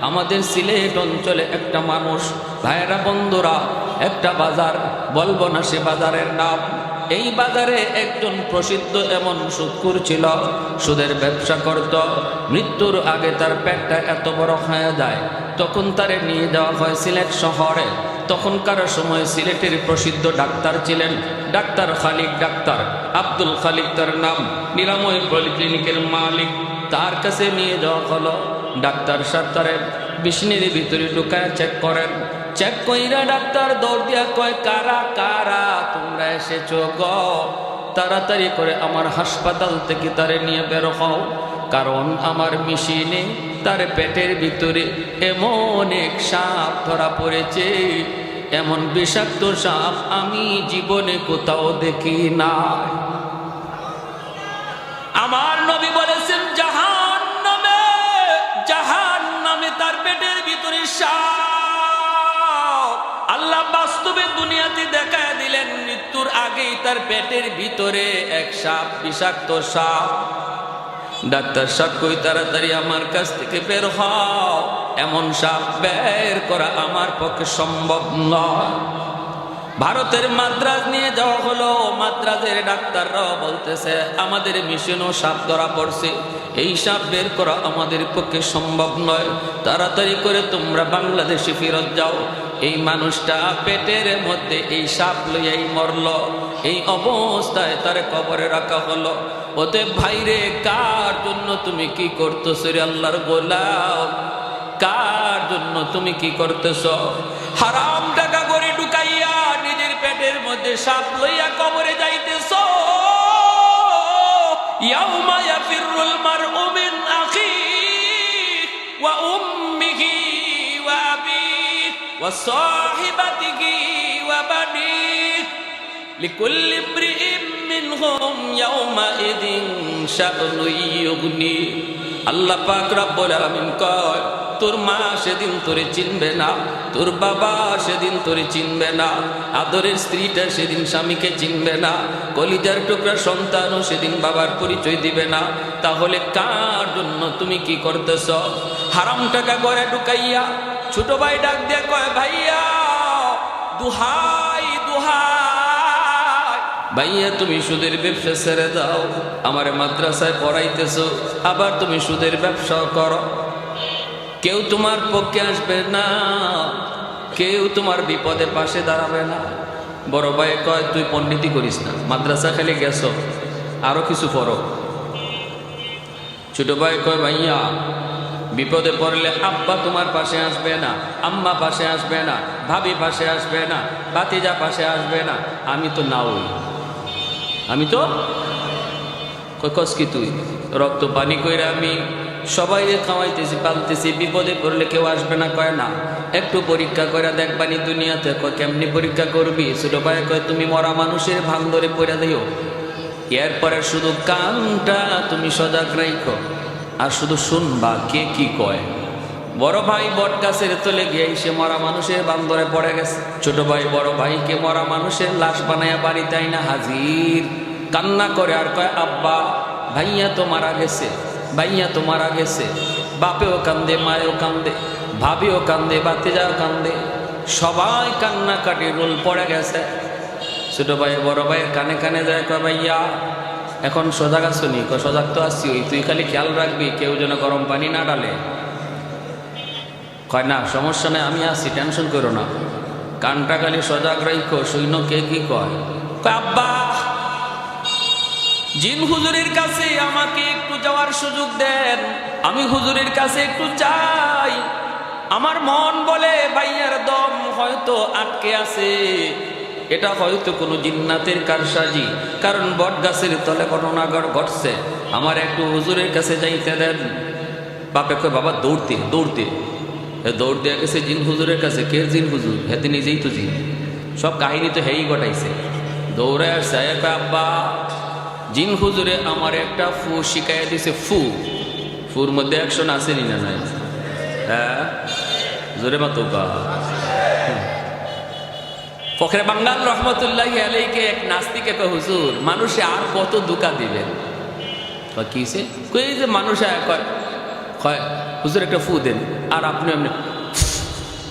আমাদের সিলেট অঞ্চলে একটা মানুষ, ভাইয়েরা বন্ধুরা, একটা বাজার, বলবো না সে বাজারের নাম। এই বাজারে একজন প্রসিদ্ধ এমন সুদখোর ছিল, সুদের ব্যবসা করত। মৃত্যুর আগে তার পেটটা এত বড় হয়ে যায়, তখন তারে নিয়ে যাওয়া হয় সিলেট শহরে। তখনকার সময় সিলেটের প্রসিদ্ধ ডাক্তার ছিলেন ডাক্তার খালিক, ডাক্তার আব্দুল খালিক তার নাম, নিরাময় পলিক্লিনিকের মালিক। তার কাছে নিয়ে যাওয়া হলো। ডাক্তার সাহেব তারে বিষ্ণের ভিতরে ঢুকায় চেক করেন। চেক কইরা ডাক্তার দৌড় দিয়া কয়, কারা কারা তোমরা এসেছো গো? তাড়াতাড়ি করে আমার হাসপাতাল থেকে তারে নিয়ে বের হও, কারণ আমার মেশিনে তার পেটের ভিতরে এমন এক সাপ ধরা পড়েছে, এমন বিষাক্ত সাপ আমি জীবনে কোথাও দেখি না। আমার নবী বলেছেন জাহান্নামে, জাহান্নামে তার পেটের ভিতরে সাপ। আল্লাহ বাস্তবে দুনিয়াতে দেখায় দিলেন, মৃত্যুর আগেই তার পেটের ভিতরে এক সাপ, বিষাক্ত সাপ। ডাক্তার সাহেব কই, তাড়াতাড়ি আমার কাছ থেকে বের হও, এমন সাপ বের করা আমার পক্ষে সম্ভব নয়। ভারতের মাদ্রাজ নিয়ে যাওয়া হলো। মাদ্রাজের ডাক্তাররাও বলতেছে আমাদের মিশনও সাপ ধরা পড়ছে, এই সাপ বের করা আমাদের পক্ষে সম্ভব নয়, তাড়াতাড়ি করে তোমরা বাংলাদেশে ফেরত যাও। এই মানুষটা পেটের মধ্যে এই সাপ লইয়াই মরল। এই অবস্থায় তার কবরে রাখা হলো। ওতে ভাইরে, কার জন্য তুমি কি করতেছো রে আল্লাহর গোলাম? কার জন্য তুমি কি করতেছ? হারাম টাকা করে ঢুকাইয়া নিজের পেটের মধ্যে সাপ লইয়া কবরে যাইতেছ। ইয়াউমা ইয়াফিরুল মারউ মিন আখিহি ওয়া উম্মিহি ওয়া আবিহি ওয়া সাহিবাতিহি ওয়া বানিহি লিকুল্লি ইমরিইন মিনহুম ইয়াউমাইযিন শা'নুন ইউগনি। আল্লাহ পাক রব্বুল আলামিন কয়, তোর মা সেদিন তোরে চিনবে না, তোর বাবা সেদিন তোরে চিনবে না, আদরের স্ত্রীটা সেদিন স্বামীকে চিনবে না, কলিজার টুকরা সন্তানও সেদিন বাবার পরিচয় দিবে না। তাহলে কার জন্য তুমি কি করতেছ? হারাম টাকা করে ঢুকাইয়া ছোট ভাই ডাক দিয়ে কয়, ভাইয়া দুহাই দুহাই, ভাইয়া তুমি সুদের ব্যবসা ছেড়ে দাও। আমার মাদ্রাসায় পড়াইতেছো, আবার তুমি সুদের ব্যবসাও করো। কেউ তোমার পক্ষে আসবে না, কেউ তোমার বিপদে পাশে দাঁড়াবে না। বড় ভাই কয়, তুই পণ্ডিতি করিস না, মাদ্রাসা খেলে গেছো, আরো কিছু পড়ো। ছোট ভাই কয়, ভাইয়া বিপদে পড়লে আব্বা তোমার পাশে আসবে না, আম্মা পাশে আসবে না, ভাবি পাশে আসবে না, ভাতিজা পাশে আসবে না। আমি তো নাও, আমি তো কস কি তুই রক্ত পানি কইরা আমি সবাই খাওয়াইতেছি, পালতেছি, বিপদে পড়লে কেউ আসবে না। কয় না, একটু পরীক্ষা করে দেখবানি দুনিয়াতে। কয় কেমনি পরীক্ষা করবি? ছোট ভাই কয়, তুমি মরা মানুষের ভাঙ ধরে পড়ে দিও, এরপরে শুধু কানটা তুমি সজাগ রাখো আর শুধু শুনবা কে কি কয়। বড় ভাই বট গাছের তলে গিয়ে সে মরা মানুষের ভাঙ ধরে পড়ে গেছে। ছোট ভাই বড় ভাইকে মরা মানুষের লাশ বানাইয়া বাড়িতে আইনা হাজির, কান্না করে আর কয়, আব্বা ভাইয়া তো মারা গেছে, ভাইয়া তো মারা গেছে। বাপেও কান্দে, মায়েও কান্দে, ভাবিও কান্দে, ভাতিজাও কান্দে, সবাই কান্নাকাটি রোল পড়ে গেছে। ছোট ভাই বড় ভাইয়ের কানে কানে যায়, কয় ভাইয়া এখন সজাগ আছো নি? কয় সজাগ তো আসছি, ওই তুই খালি খেয়াল রাখবি কেউ যেন গরম পানি না ডালে। কয় না সমস্যা নেই, আমি আসছি, টেনশন করো না, কানটা খালি সজাগ রাখো, সৈন্য কে কি কয়। কয় আব্বা জিন হুজুরের কাছে আমাকে একটু যাওয়ার সুযোগ দেন, আমি হুজুরের কাছে একটু যাই। আমার মন বলে ভাইয়ার দম হয়তো আটকে আছে, এটা হয়তো কোনো জিন্নাতের কারসাজি, কারণ বট গাছের তলে ঘটনা ঘটছে, আমার একটু হুজুরের কাছে যাইতে দেন। বাপে কয়, বাবা দৌড়তে দৌড়তে দৌড় দেওয়া গেছে জিন হুজুরের কাছে। কে জিন হুজুর? হেতে নিজেই তো জিন, সব কাহিনী তো হেই ঘটাইছে। দৌড়ে আসছে, আব্বা জিন হুজুরে আমার একটা ফু শিখাইয়া দিছে। ফুর মধ্যে অ্যাকশন আসেনি না নাই? হ্যাঁ জোরে মতো ফখরে বাঙ্গাল রহমতুল্লাহি আলাইহি এক নাস্তিকে কয়, হুজুর মানুষে আর কত ধোঁকা দিবেন? কিসে? কই যে মানুষ কয় হুজুর একটা ফু দেন, আর আপনি আপনি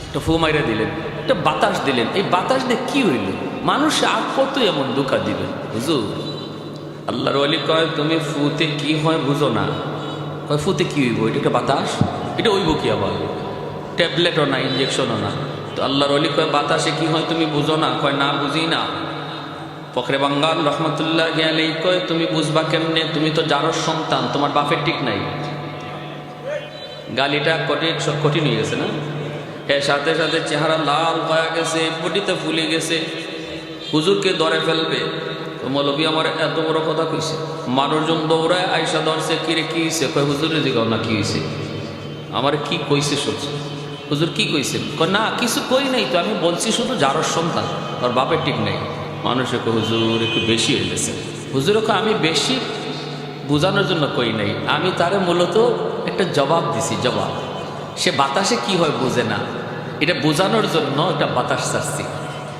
একটা ফু মাইরা দিলেন, একটা বাতাস দিলেন। এই বাতাস দিয়ে কি হইল? মানুষ আর কত এমন ধোঁকা দিবেন হুজুর? আল্লাহর ওয়ালি কয় তুমি ফুতে কি হয় বুঝো না। কয় ফুতে কি হইব? এটা একটা বাতাস, এটা হইব কি আবার? ট্যাবলেটও না, ইঞ্জেকশনও না। তো আল্লাহর ওয়ালি কয় বাতাসে কি হয় তুমি বুঝো না? কয় না, বুঝি না। ফখরে বাঙ্গাল রহমতুল্লাহ আলাইহি কয় তুমি বুঝবা কেমনে? তুমি তো জারর সন্তান, তোমার বাপের ঠিক নাই। গালিটা কঠিন হয়ে গেছে না? এর সাথে সাথে চেহারা লাল হয়ে গেছে, বডিতে ফুলে গেছে, হুজুরকে ধরে ফেলবে। তো মৌলবী আমার এত বড় কথা কইছে, মানুষজন দৌড়ায় আয়সা ধরছে, কিরে কি হয়েছে? কয় হুজুরের দিকে না কি হয়েছে, আমার কি কইছে শুনছে। হুজুর কি কইছেন? কয় না কিছু কই নাই তো, আমি বলছি শুধু জারর সন্তান, তোর বাপের ঠিক নেই। মানুষে কয় হুজুর একটু বেশি হয়ে গেছে। হুজুর কয় আমি বেশি বোঝানোর জন্য কই নাই, আমি তারে মূলত একটা জবাব দিছি। জবাব, সে বাতাসে কি হয় বোঝে না, এটা বোঝানোর জন্য একটা বাতাস ছাড়ছি।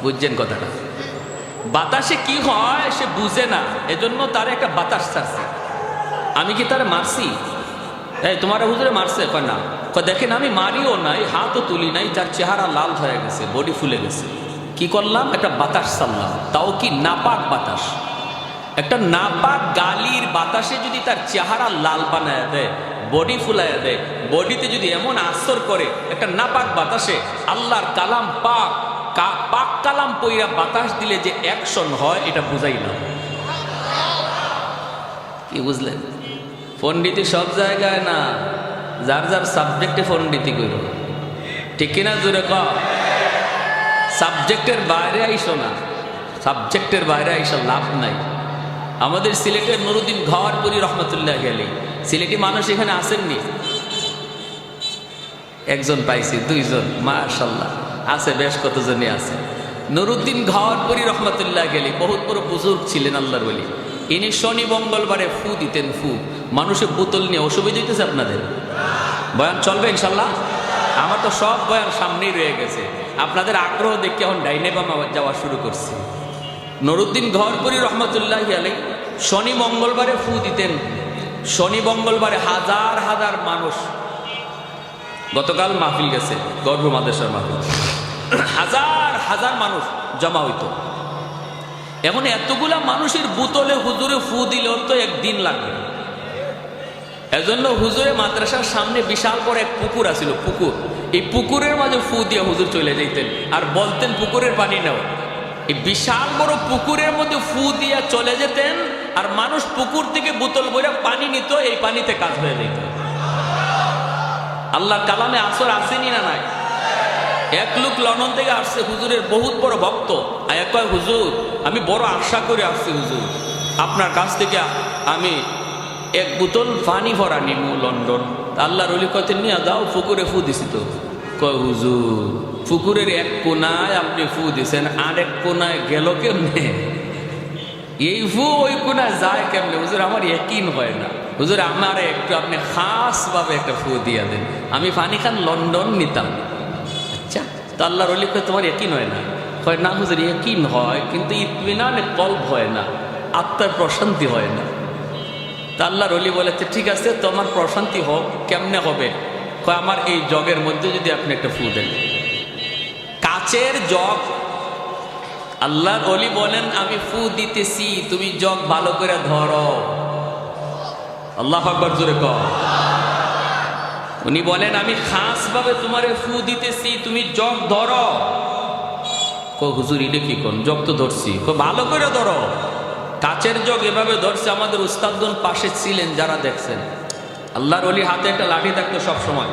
বুঝছেন কথাটা? বাতাসে কি হয় সে বুঝে না, এজন্য তার একটা বাতাস ছাড়ছি। আমি কি তারে মারছি? এই তোমার হুজুরে মারছে? কয় না। কয় দেখেন আমি মারিও নাই, হাতও তুলি নাই, তার চেহারা লাল হয়ে গেছে, বডি ফুলে গেছে। কি করলাম? একটা বাতাস ছাড়লাম, তাও কি নাপাক বাতাস। একটা নাপাক গালির বাতাসে যদি তার চেহারা লাল বানায় দেয়, বডি ফুলাইয়া দেয়, বডিতে যদি এমন আসর করে, একটা নাপাক বাতাসে আল্লাহর কালাম পাক পাক কালাম পইরা বাতাস দিলে যে অ্যাকশন হয়, এটা বুঝাইলাম। কি বুঝলেন? পণ্ডিতি সব জায়গায় না, যার যার সাবজেক্টে পণ্ডিতি করো, ঠিক কিনা? জোরে কও। সাবজেক্টের বাইরে আইসো না, সাবজেক্টের বাইরে আইসা লাভ নাই। আমাদের সিলেটের নুরুদ্দিন ঘরপুরি রহমতুল্লাহ আলাইহি, সিলেটি মানুষ এখানে আসেননি? একজন পাইছি, দুইজন, মাশাআল্লাহ আছে, বেশ কতজনই আছে। নুরুদ্দিন ঘরপুরি রহমতুল্লাহ আলাইহি বহুত বড় বুজুর্গ ছিলেন, আল্লাহর ওলি। ইনি শনি মঙ্গলবারে ফু দিতেন। ফু মানুষের বোতল নিয়ে। অসুবিধা হইতেছে আপনাদের? বয়ান চলবে ইনশাল্লাহ? আমার তো সব বয়ান সামনেই রয়ে গেছে, আপনাদের আগ্রহ দেখে এখন ডাইনে বামা যাওয়া শুরু করছি। নুরুদ্দিন ঘরপুরি রহমতুল্লাহ আলাইহি শনি মঙ্গলবারে ফু দিতেন। শনি মঙ্গলবারে হাজার হাজার মানুষ, গতকাল মাহফিল গেছে, গর্ভ মাদ্রাসার মাহফিল, হাজার হাজার মানুষ জমা হইতো। এখন এতগুলা মানুষের বোতলে হুজুরে ফু দিলেও তো একদিন লাগবে। এজন্য হুজুরে মাদ্রাসার সামনে বিশাল বড় এক পুকুর আছিল, পুকুর। এই পুকুরের মাঝে ফু দিয়ে হুজুর চলে যেতেন, আর বলতেন পুকুরের পানি নাও। এই বিশাল বড় পুকুরের মধ্যে ফু দিয়ে চলে যেতেন, আর মানুষ পুকুর থেকে বোতল ভরে পানি নিত, এই পানিতে কাজ হয়ে যেত। আল্লাহর কালামে আসর আসেনি না নাই? এক লোক লন্ডন থেকে আসছে, হুজুরের বহুত বড় ভক্ত। আয়া কয় হুজুর আমি বড় আশা করে আসছি, হুজুর আপনার কাছ থেকে আমি এক বোতল পানি ভরা নিমু লন্ডন। আল্লাহর ওলি কয়তেন নিয়ে যাও, পুকুরে ফু দিছি তো। কয় হুজুর পুকুরের এক কোনায় আপনি ফু দিছেন, আর এক কোনায় গেল কেমনে? এই ফু ওই কোনায় যায় কেমনে? হুজুর আমার ইয়াকিন হয় না। হুজুর আমার একটু আপনি খাস ভাবে একটা ফু দিয়া দেন, আমি পানি খান লন্ডন নিতাম। আচ্ছা, তো আল্লাহর ওলি কয় তোমার ইয়াকিন হয় না? কয় না হুজুর ইয়াকিন হয়, কিন্তু ইতমিনানে কলব হয় না, আত্মার প্রশান্তি হয় না। তা আল্লাহর ওলি বলেছে ঠিক আছে, তোমার প্রশান্তি হোক, কেমনে হবে? কয় আমার এই জগের মধ্যে যদি আপনি একটা ফু দেন, কাচের জগ। আল্লাহর ওলি বলেন আমি ফু দিতেছি, তুমি জগ ভালো করে ধরো। আল্লাহু আকবার, জোরে কও। উনি বলেন আমি খাস ভাবে তোমারে ফু দিতেছি, তুমি জগ ধরো। কয় হুজুর এটা কি কোন? জগ তো ধরছি। কয় ভালো করে ধরো। কাচের জগ এভাবে ধরছে। আমাদের উস্তাদগণ পাশে ছিলেন, যারা দেখছেন। আল্লাহর ওলি হাতে একটা লাঠি থাকতো সব সময়,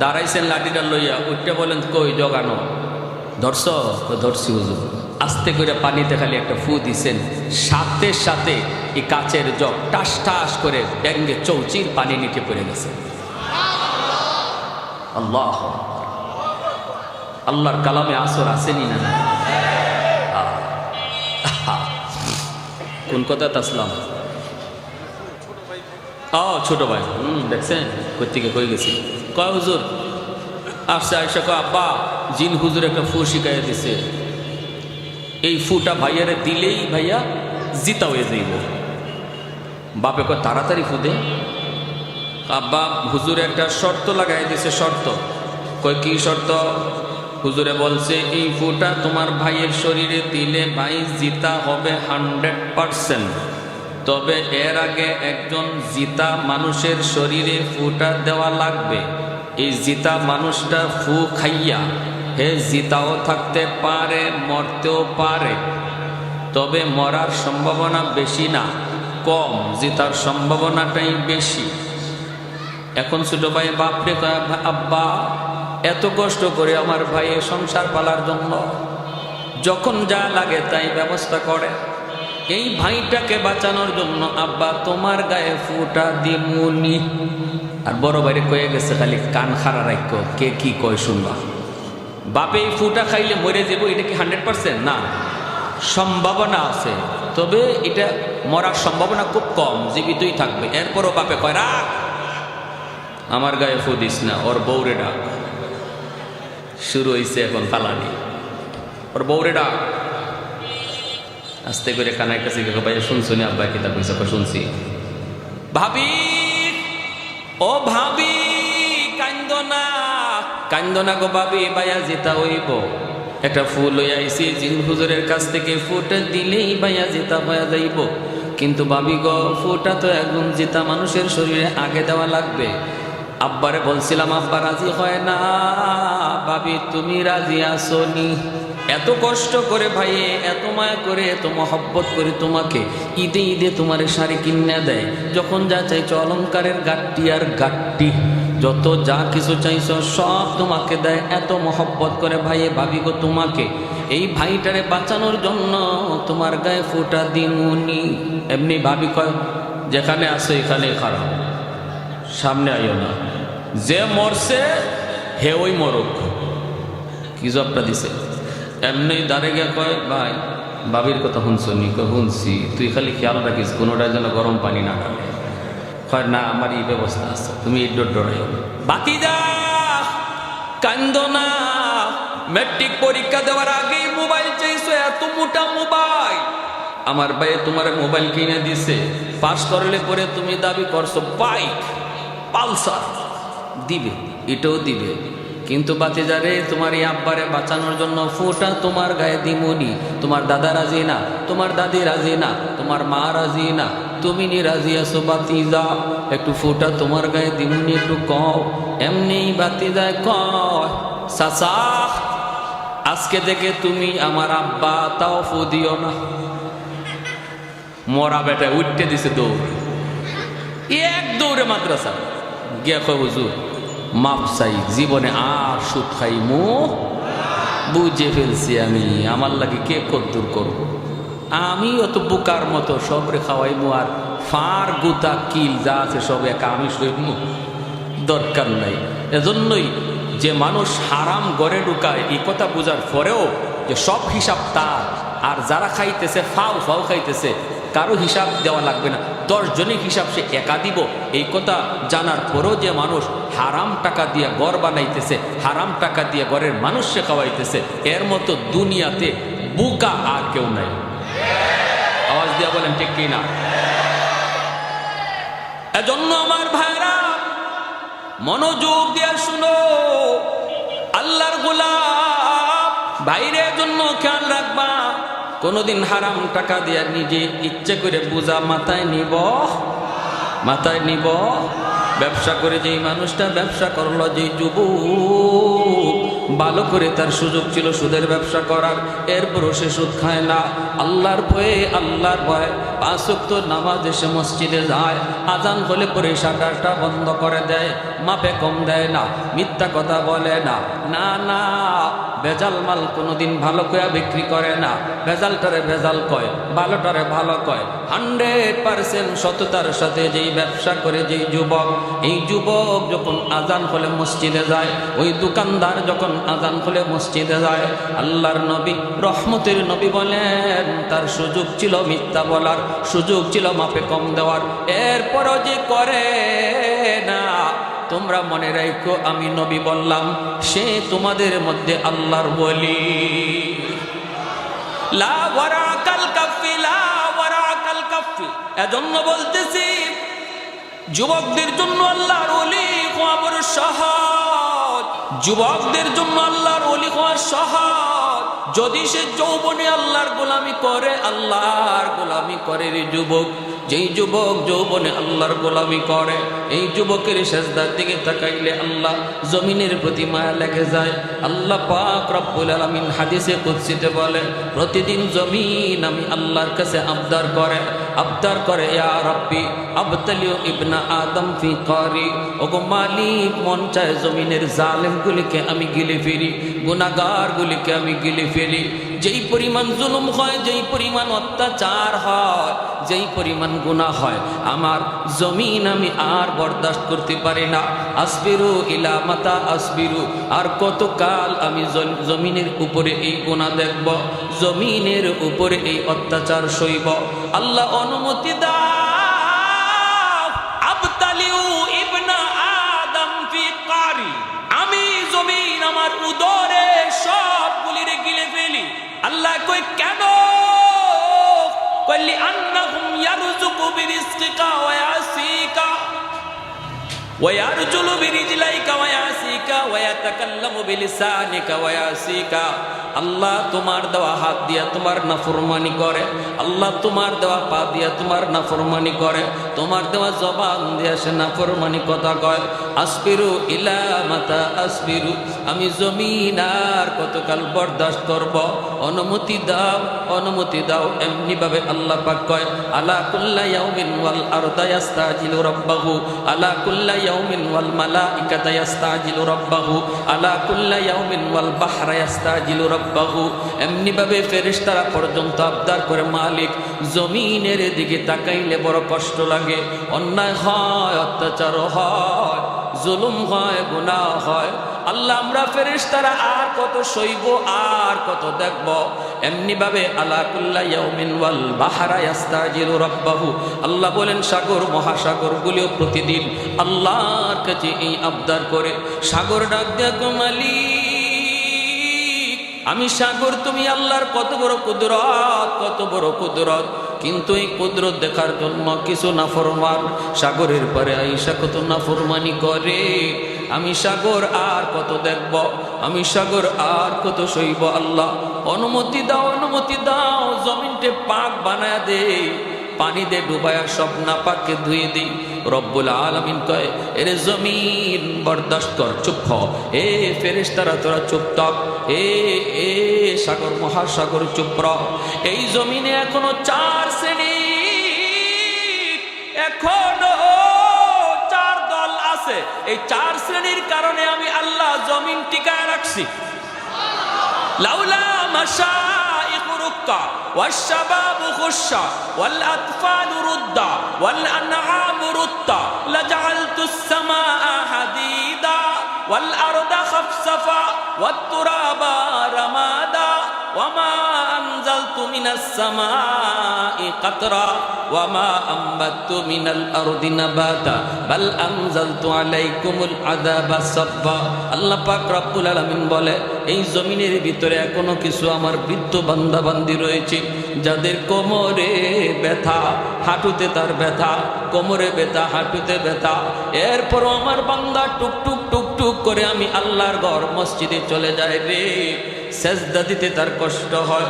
দাঁড়াইছেন লাঠিটা লইয়া, উঠতে বলেন কই জগ আনো। ধরছ? ধরছি হুজুর। আস্তে করে পানিতে খালি একটা ফু দিছেন, সাথে সাথে এই কাচের জগ টাস টাস করে ব্যাঙ্গে চৌচির পানি নিচে পড়ে গেছে। আল্লাহ, আল্লাহর কালামে আসর আসেনি না? কোন কথা আসলাম? ও ছোট ভাই, দেখছেন কই থেকে কই গেছি। কয় হুজুর আসছে, আয়সা কয় আব্বা জিন হুজুর একটা ফু শিখাইয়া দিছে, এই ফুটা ভাইয়ারে দিলেই ভাইয়া জিতা হয়ে যাইব। বাপে কয় তাড়াতাড়ি ফু দে। আব্বা হুজুর একটা শর্ত লাগাই দিছে। শর্ত কই কি শর্ত? হুজুরে বলছে এই ফুটা তোমার ভাইয়ের শরীরে দিলে ভাই জিতা হবে 100%। তবে এর আগে একজন জিতা মানুষের শরীরে ফুটা দেওয়া লাগবে। এই জিতা মানুষটা ফু খাইয়া হে জিতাও থাকতে পারে, মরতেও পারে, তবে মরার সম্ভাবনা বেশি না, কম, জিতার সম্ভাবনাটাই বেশি। এখন ছোট ভাই বাপরে কয়, আব্বা এত কষ্ট করে আমার ভাইয়ের সংসার পালার জন্য যখন যা লাগে তাই ব্যবস্থা করে, এই ভাইটাকে বাঁচানোর জন্য আব্বা তোমার গায়ে ফুটা দিমুনি। আর বড় ভাইরে কয়ে গেছে খালি কান খাড়া রাখো, কে কি কয় শুনবা। বাপে এই ফুটা খাইলে মরে যাবো, এটা কি 100%? না, সম্ভাবনা আছে, তবে এটা মরার সম্ভাবনা খুব কম, জীবিতই থাকবে। এরপরও বাপে কয় রাখ, আমার গায়ে ফু দিস না। ওর বউরে ডাক, শুরু হয়েছে এখন ফালানি। ওর বউরে ডাক, আস্তে করে কানায় কাছে ভাই শুনছো নি আব্বা কিতাব কইছে? শুনছি। ভাবি, ও ভাবি কান্দো না, কান্দো না গো ভাবি, ভাইয়া জিতা হইব। একটা ফুল হইয়া আইসি জিন হুজুরের কাছ থেকে, ফুটা দিলেই ভাইয়া জিতা হইয়া যাইব। কিন্তু ভাবি গো, ফুটা তো একদম জিতা মানুষের শরীরে আগে দেওয়া লাগবে। আব্বারে বলছিলাম, আব্বা রাজি হয় না। ভাবি তুমি রাজি আসনি? এত কষ্ট করে ভাইয়ে, এত মায়া করে, এত মহব্বত করে তোমাকে ঈদে ঈদে তোমার শাড়ি কিনে দেয়, যখন যা চাইছো অলংকারের গাট্টি আর গাট্টি, যত যা কিছু চাইছো সব তোমাকে দেয়, এত মহব্বত করে ভাইয়ে। ভাবি গো, তোমাকে এই ভাইটারে বাঁচানোর জন্য তোমার গায়ে ফোঁটা দিমুনি। এমনি ভাবি কয়, যেখানে আসো এখানে খারাপ, সামনে আইও না, যে মরছে হে ওই মরক। কি জবটা দিছে? এমনি দাঁড়ে গিয়ে কয়, ভাই ভাবির কথা শুনছো নি? শুনছি। তুই খালি খেয়াল রাখিস কোনোটার যেন গরম পানি না ঢালে। কয় না, আমার এই ব্যবস্থা আছে, তুমি এই ডরাইও। বাতি যা কান্দো না, ম্যাট্রিক পরীক্ষা দেওয়ার আগেই মোবাইল চাইছো, এত মোটা মোবাইল। আমার ভাই তোমার মোবাইল কিনে দিছে, পাস করলে পরে তুমি দাবি করছো বাইক পালসার দিবে, এটাও দিবে। কিন্তু বাতিজারে, তোমার এই আব্বারে বাঁচানোর জন্য ফোঁটা তোমার গায়ে দিমুনি। তোমার দাদা রাজি না, তোমার দাদি রাজি না, তোমার মা রাজি না, তুমি নি রাজি আছো বাতিজা, একটু ফোঁটা তোমার গায়ে দিমুনি, একটু কও। এমনি বাতিজায় কয়, চাচা আজকে থেকে তুমি আমার আব্বা, তাও ফু দিও না। মরা বেটা উঠতে দিছে দৌড়, এক দৌড়ে মাদ্রাসা গিয়া কয়, হুজুর মাপ চাই, জীবনে আর সুদ খাইমু, বুঝে ফেলছি আমি, আমার লাগে কে কদ্দুর করবো, আমি অত বুকার মতো সবরে খাওয়াইমু, আর ফার গুতা কিল যা আছে সব একা আমি সইমু, দরকার নাই। এজন্যই যে মানুষ হারাম গড়ে ঢুকায়, এই কথা বোঝার পরেও যে সব হিসাব তার, আর যারা খাইতেছে ফাও ফাও খাইতেছে, কারো হিসাব দেওয়া লাগবে না, 10 জনের হিসাব সে একা দিব, এই কথা জানার পরেও যে মানুষ হারাম টাকা দিয়ে ঘর বানাইতেছে, হারাম টাকা দিয়ে ঘরের মানুষ সে খাওয়াইতেছে, এর মতো দুনিয়াতে বুকা আর কেউ নাই। আওয়াজ দিয়া বলেন ঠিক কি না? এজন্য আমার ভাইরা মনোযোগ দিয়ে শুনো, আল্লাহর গোলাম বাইরের জন্য খেয়াল রাখবা, কোনোদিন হারাম টাকা দিয়ে নিজে ইচ্ছে করে বোঝা মাথায় নিব। ব্যবসা করে যেই মানুষটা ব্যবসা করলো, যেই যুবক ভালো করে তার সুযোগ ছিল সুদের ব্যবসা করার, এরপরও সে সুদ খায় না, আল্লাহর ভয়ে 5 ওয়াক্ত নামাজ এসে মসজিদে যায়, আজান হলে পরে শাটারটা বন্ধ করে দেয়, মাপে কম দেয় না, মিথ্যা কথা বলে না, না ভেজাল মাল কোনোদিন ভালো করে বিক্রি করে না, ভেজালটারে ভেজাল কয়, ভালোটারে ভালো কয়। 100% সততার সাথে যেই ব্যবসা করে যেই যুবক, এই যুবক যখন আজান হলে মসজিদে যায়, ওই দোকানদার যখন আজান হলে মসজিদে যায়, আল্লাহর নবী রহমতের নবী বলেন তার সুযোগ ছিল মিথ্যা বলার, সুযোগ ছিল মাপে কম দেওয়ার, এরপরও যে করে না, তোমরা মনে রাখো আমি নবী বললাম, সে তোমাদের মধ্যে আল্লাহর ওলি। লা ওয়ারাকাল কাফি, লা ওয়ারাকাল কাফি। এজন্য বলতেছি যুবকদের জন্য আল্লাহর ওলি হওয়া বড় সহজ, যুবকদের জন্য আল্লাহর ওলি হওয়া সহজ। যদি সে যৌবনে আল্লাহর গোলামি করে, আল্লাহর গোলামি করে রে যুবক, যেই যুবক যৌবনে আল্লাহর গোলামি করে, এই যুবকের সেজদার দিকে তাকাইলে আল্লাহ জমিনের প্রতি মায়া লেগে যায়। আল্লাহ পাক রব্বুল আলামিন হাদিসে কুদসিতে বলে, প্রতিদিন জমিন আমি আল্লাহর কাছে আবদার করে ইয়া রাব্বি আবতালিউ ইবনা আদম ফি কারি। ওগো মালিক, মন চায় জমিনের জালেমগুলিকে আমি গিলে ফেলি, গুনাহগারগুলিকে আমি গিলে ফেলি। যেই পরিমাণ জুলুম হয়, যেই পরিমাণ অত্যাচার হয়, যেই পরিমাণ গুনাহ হয়, আমার জমিন আমি আর বরদাস্ত করতে পারি না। আসবিরু ইলা মাতা আসবিরু, আর কতকাল আমি জমিনের উপরে এই গুনাহ দেখব, জমিনের উপরে এই অত্যাচার সইব। আল্লাহ অনুমতি দাও, আবতালিউ ইবনা আদম ফি কারি, আমি জমিন আমার উদরে সবগুলিরে গিলে ফেলি। আল্লাহ কই কেন? কইলি আন্নাহুম ইয়ারযুকু বিরিজকিকা ওয়া ইয়াসিকা ওয়া ইয়ারজুলু বিরিজলাইকা ওয়া ইয়াসিকা ওয়া ইয়াতাকাল্লামু বিলিসানিকা ওয়া ইয়াসিকা। আল্লাহ তোমার দেওয়া হাত দিয়া তোমার নাফরমানি করে, আল্লাহ তোমার দেওয়া পা দিয়া তোমার নাফরমানি করে, তোমার দেওয়া জবান দিয়া সে নাফরমানি কথা কয়। আসবিরু ইলা মাতা আসবিরু, আমি জমিন আর কতকাল বরদাস্ত করব? অনুমতি দাও, অনুমতি দাও। এমনি ভাবে আল্লাহ পাক কয়, আলা কুল্লা ইয়াউমিন ওয়াল আরদা ইয়াস্তাজিলু রাব্বাহু, আলা কুল্লা ইয়াউমিন ওয়াল মালাইকাতু ইয়াস্তাজিলু রাব্বাহু, আলা কুল্লা ইয়াউমিন ওয়াল বাহরা ইয়াস্তাজিলু রাব্বাহু। এমনি ভাবে ফেরেশতারা পর্যন্ত আবদার করে, মালিক জমিনের দিকে তাকাইলে বড় কষ্ট লাগে, অন্যায় হয়, অত্যাচার হয়, জুলুম হয়, গুনাহ হয়। আল্লাহ আমরা ফেরেশতারা আর কত সইব, আর কত দেখব? এমনি ভাবে আলা কুল্লা ইয়াউমিন ওয়াল বাহরা ইয়াস্তাজিলু রাব্বাহু, আল্লাহ বলেন সাগর মহাসাগর গুলিও প্রতিদিন আল্লাহর কাছে এই আবদার করে। সাগর ডাক দেখো, মালিক আমি সাগর, তুমি আল্লাহর কত বড় কুদরত, কত বড় কুদরত, কিন্তু এই কুদরত দেখার জন্য কিছু নাফরমান সাগরের পারে আইসা কত নাফরমানি করে। আমি সাগর আর কত দেখব, আমি সাগর আর কত সইব? আল্লাহ অনুমতি দাও, অনুমতি দাও, জমিনকে পাক বানায় দে, পানি দে ডুবায়া সব নাপাককে ধুয়ে দিই। রব্বুল আলামিন কয়, এরে জমিন বরদাস্ত কর, চুপ হ। এ ফেরেশতারা তোরা চুপ থাক, এ সাগর মহাসাগর চুপ রহ। এই জমিনে এখনো 4 শ্রেণী, এখনো 4 দল আছে। এই 4 শ্রেণীর কারণে আমি আল্লাহ জমিন টিকায় রাখছি। লাউলা মাশাইখু রুক্কা والشباب خشا والأطفال ردا والأنعام ردا لجعلت السماء حديدا والأرض خفصفا والتراب رمادا وما أنزلت من السماء قطرا وما أنبت من الأرض نباتا بل أنزلت عليكم العذاب صبا। আল্লাহ পাক রব্বুল আলামিন বলে, এই জমিনের ভিতরে এখনো কিছু আমার বৃদ্ধ বান্দা বান্দি রয়েছে, যাদের কোমরে ব্যথা, হাঁটুতে তার ব্যথা, কোমরে ব্যথা, হাঁটুতে ব্যথা। এরপরও আমার বান্দা টুকটুক টুকটুক করে আমি আল্লাহর ঘর মসজিদে চলে যায় রে, সেজদা দিতে তার কষ্ট হয়।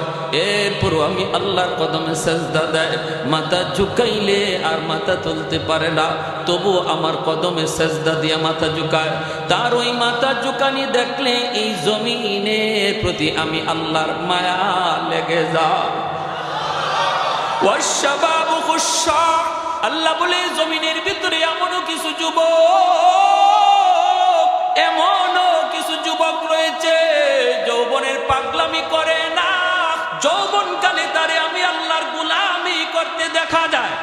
এরপরও আমি আল্লাহর কদমে সেজদা দেয়, মাথা ঝুঁকাইলে আর মাথা তুলতে পারে না, তবু আমার কদমে সেজদা দিয়ে মাথা ঝুঁকায়। তার ওই মাথা ঝুঁকানি দেখলে এই জমিনের প্রতি আমি আল্লাহর মায়া লেগে যায়। ওয়াশবাবু খুশা, আল্লাহ বলে জমিনের ভিতরে এমনও কিছু যুবক, এমনও কিছু যুবক রয়েছে যৌবনের পাগলামি করে না, যৌবনকালে তারে আমি আল্লাহর গোলামি করতে দেখা যায়।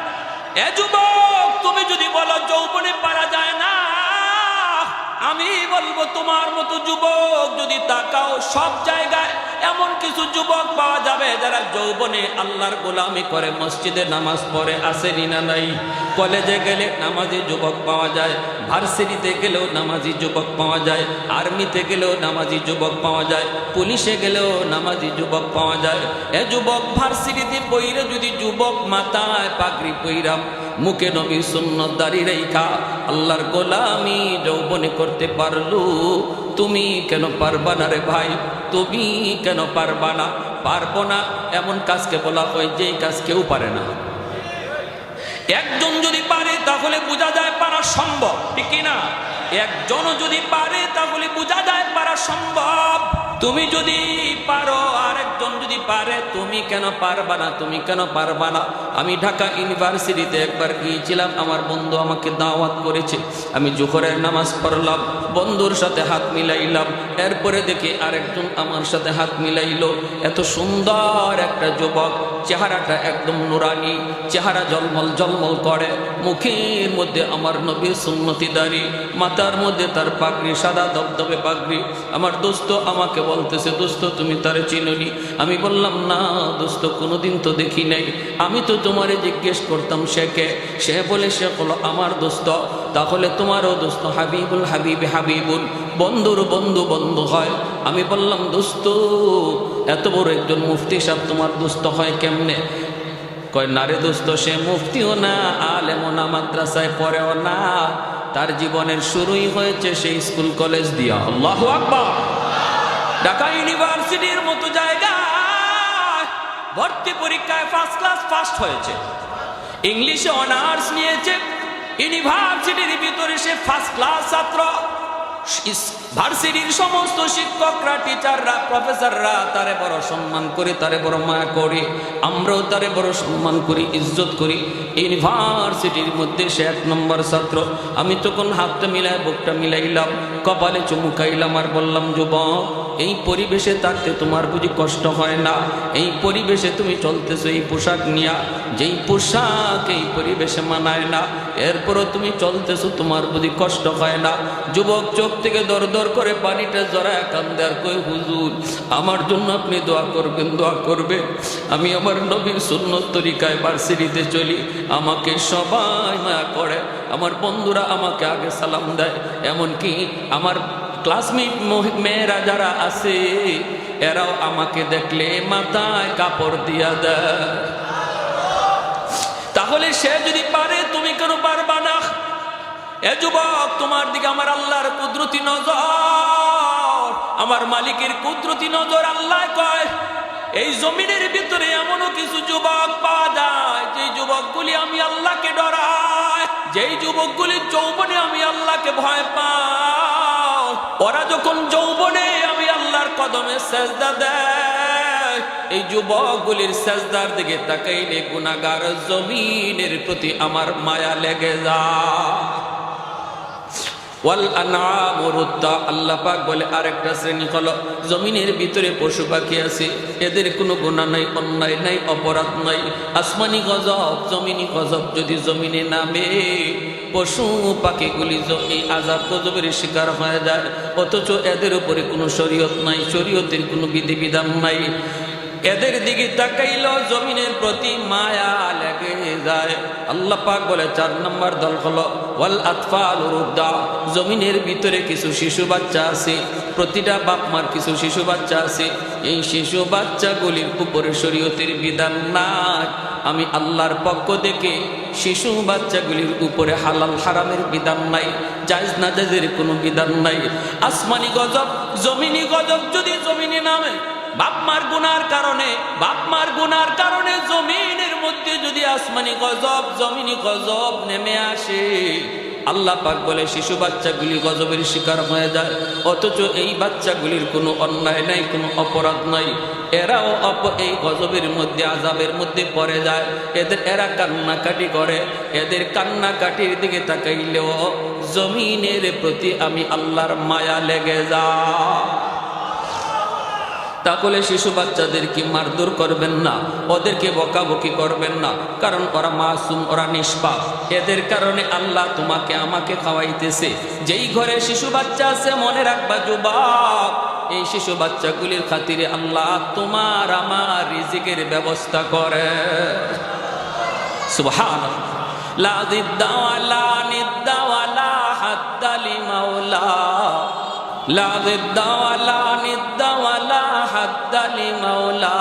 এ যুবক, তুমি যদি বলো যৌবনে পারা যায় না, আমি বলবো তোমার মতো যুবক যদি তাকাও সব জায়গায় এমন কিছু যুবক পাওয়া যাবে যারা যৌবনে আল্লাহর গোলামি করে, মসজিদে নামাজ পড়ে, আসেনি না নাই? কলেজে গেলে নামাজি যুবক পাওয়া যায়, ভার্সিটিতে গেলেও নামাজি যুবক পাওয়া যায়, আর্মিতে গেলেও নামাজি যুবক পাওয়া যায়, পুলিশে গেলেও নামাজি যুবক পাওয়া যায়। এ যুবক ভার্সিটিতে পইরে যদি যুবক মাথায় পাগড়ি পইরাম মুখে নবী সুন্নত দাড়ি রেখা আল্লাহর গোলামি যৌবনে করতে পারলু, তুমি কেন পারবা না রে ভাই? তুমি কেন পারবা না? পারবো না এমন কাজকে বলা হয় যে কাজ কেউ পারে না। একজন যদি পারে তাহলে বোঝা যায় পারা সম্ভব, ঠিক না? একজনও যদি পারে তাহলে বোঝা যায় পারা সম্ভব। তুমি যদি পারো আর একজন যদি পারে, তুমি কেন পারবা না? তুমি কেন পারবা না? আমি ঢাকা ইউনিভার্সিটিতে একবার গিয়েছিলাম, আমার বন্ধু আমাকে দাওয়াত করেছে, আমি জোহরের নামাজ পড়লাম, বন্ধুর সাথে হাত মিলাইলাম, এরপরে দেখি আরেকজন আমার সাথে হাত মিলাইলো। এত সুন্দর একটা যুবক, চেহারাটা একদম নুরানি, চেহারা জলমল জলমল করে, মুখের মধ্যে আমার নবীর সুন্নতি দাড়ি, মাথার মধ্যে তার পাগড়ি, সাদা দবদবে পাগড়ি। আমার দোস্ত আমাকে বলতেছে, দোস্ত তুমি তারে চিনোনি? আমি বললাম না দোস্ত, কোনোদিন তো দেখি নাই। আমি তো তোমারে জিজ্ঞেস করতাম সে কে? সে বলে সে হলো আমার দোস্ত। তাহলে তোমারও দোস্ত হাবিবুল হাবিব হাবিবুল, বন্ধুর বন্ধু বন্ধু হয়। আমি বললাম দোস্ত, এত বড় একজন মুফতি সাহেব তোমার দোস্ত হয় কেমনে? কয় না রে দোস্ত, সে মুফতিও না, আলেমও না, মাদ্রাসায় পড়েও না, তার জীবনের শুরুই হয়েছে সেই স্কুল কলেজ দিয়া। আল্লাহু আকবার। ঢাকা ইউনিভার্সিটির মতো জায়গায় ভর্তি পরীক্ষায় ফার্স্ট ক্লাস ফার্স্ট হয়েছে, ইংলিশে অনার্স নিয়েছে, ইউনিভার্সিটির ভিতরে সে ফার্স্ট ক্লাস ছাত্র। ভার্সিটির সমস্ত শিক্ষকরা, টিচাররা, প্রফেসররা তারে বড় সম্মান করে, তারে বড় মায়া করে, আমরাও তারে বড় সম্মান করি, ইজ্জত করি। ইউনিভার্সিটির মধ্যে সে 1 নম্বর ছাত্র। আমি তখন হাতটা মিলাই, বুকটা মিলাইলাম, কপালে চুমুকাইলাম আর বললাম, যুবক, এই পরিবেশে থাকতে তোমার বুঝি কষ্ট হয় না? এই পরিবেশে তুমি চলতেছো এই পোশাক নিয়া, যেই পোশাক এই পরিবেশে মানায় না, এরপরও তুমি চলতেছো, তোমার বুঝি কষ্ট হয় না? যুবক চোখ থেকে দর দর করে পানিটা জড়ায় কান্দে আর কই, হুজুর আমার জন্য আপনি দোয়া করবেন, দোয়া করবে। আমি আমার নবীর সুন্নত তরিকায় ভার্সিটিতে চলি, আমাকে সবাই মায়া করে, আমার বন্ধুরা আমাকে আগে সালাম দেয়, এমনকি আমার ক্লাসমেট মেয়েরা যারা আছে এরাও আমাকে দেখলে মাথায় কাপড় দিয়া দেয়। তাহলে সে যদি পারে, তুমি কেন পারবা না? এ যুবক, তোমার দিকে আমার আল্লাহর কুদরতি নজর, আমার মালিকের কুদরতি নজর। আল্লাহ কয়, এই জমিনের ভিতরে এমনও কিছু যুবক পাওয়া যায়, যে যুবকগুলি আমি আল্লাহকে ডরায়, যেই যুবকগুলি যৌবনে আমি আল্লাহকে ভয় পাই। ওরা যখন যৌবনে আমি আল্লাহর কদমে সেজদা দেয়, এই যুবকগুলির সেজদার দিকে তাকাইলে গুনাহগার জমিনের প্রতি আমার মায়া লেগে যায়। ওয়াল আনআম রুদ্দা, আল্লাহ পাক বলে আরেকটা শ্রেণী হলো জমিনের ভিতরে পশু পাখি আছে, এদের কোনো গুনাহ নাই, অন্যায় নাই, অপরাধ নাই। আসমানি গজব, জমিনি গজব যদি জমিনে নামে, পশু পাখিগুলি এই আযাব গজবের শিকার হয়ে যায়, অথচ এদের উপরে কোনো শরীয়ত নাই, শরীয়তের কোনো বিধিবিধান নাই। এদের দিকে তাকাইল জমিনের প্রতি মায়া লেগে যায়। আল্লাহ পাক বলে 4 নম্বর দল হলো ওয়াল আতফাল রুদ্দা, জমিনের ভিতরে কিছু শিশু বাচ্চা আছে, প্রতিটা বাপ মার কিছু শিশু বাচ্চা আছে, এই শিশু বাচ্চাগুলির উপরে শরীয়তের বিধান নাই। আমি আল্লাহর পক্ষ থেকে শিশু বাচ্চাগুলির উপরে হালাল হারামের বিধান নাই, জায়েজ না জায়েজের কোনো বিধান নাই। আসমানি গজব, জমিনি গজব যদি জমিনে নামে, বাপ মার গুনার কারণে জমিনের মধ্যে যদি আসমানি গজব, জমিনি গজব নেমে আসে, আল্লাহ পাক বলে শিশু বাচ্চাগুলি গজবের শিকার হয়ে যায়, অথচ এই বাচ্চাগুলির কোনো অন্যায় নাই, কোনো অপরাধ নাই, এরাও এই গজবের মধ্যে, আযাবের মধ্যে পড়ে যায়। এরা কান্নাকাটি করে, এদের কান্নাকাটির দিকে তাকাইলেও জমিনের প্রতি আমি আল্লাহর মায়া লেগে যায়। তাহলে শিশু বাচ্চাদেরকে মারধর করবেন না, ওদেরকে বকাবকি করবেন না, কারণ ওরা মাসুম, ওরা নিষ্পাপ। এদের কারণে আল্লাহ তোমাকে আমাকে খাওয়াইতেছে। যেই ঘরে শিশু বাচ্চা আছে, মনে রাখবা যুবক, এই শিশু বাচ্চাগুলির খাতিরে আল্লাহ তোমার আমার রিজিকের ব্যবস্থা করে। সুবহানাল্লাহ। লা জিদ্দা ওয়ালা নিদ্দা ওয়ালা হাদ্দা লিমাওলা, লা জিদ্দা ওয়ালা নিদ্দা ওয়ালা হাদ্দা লিমাওলা,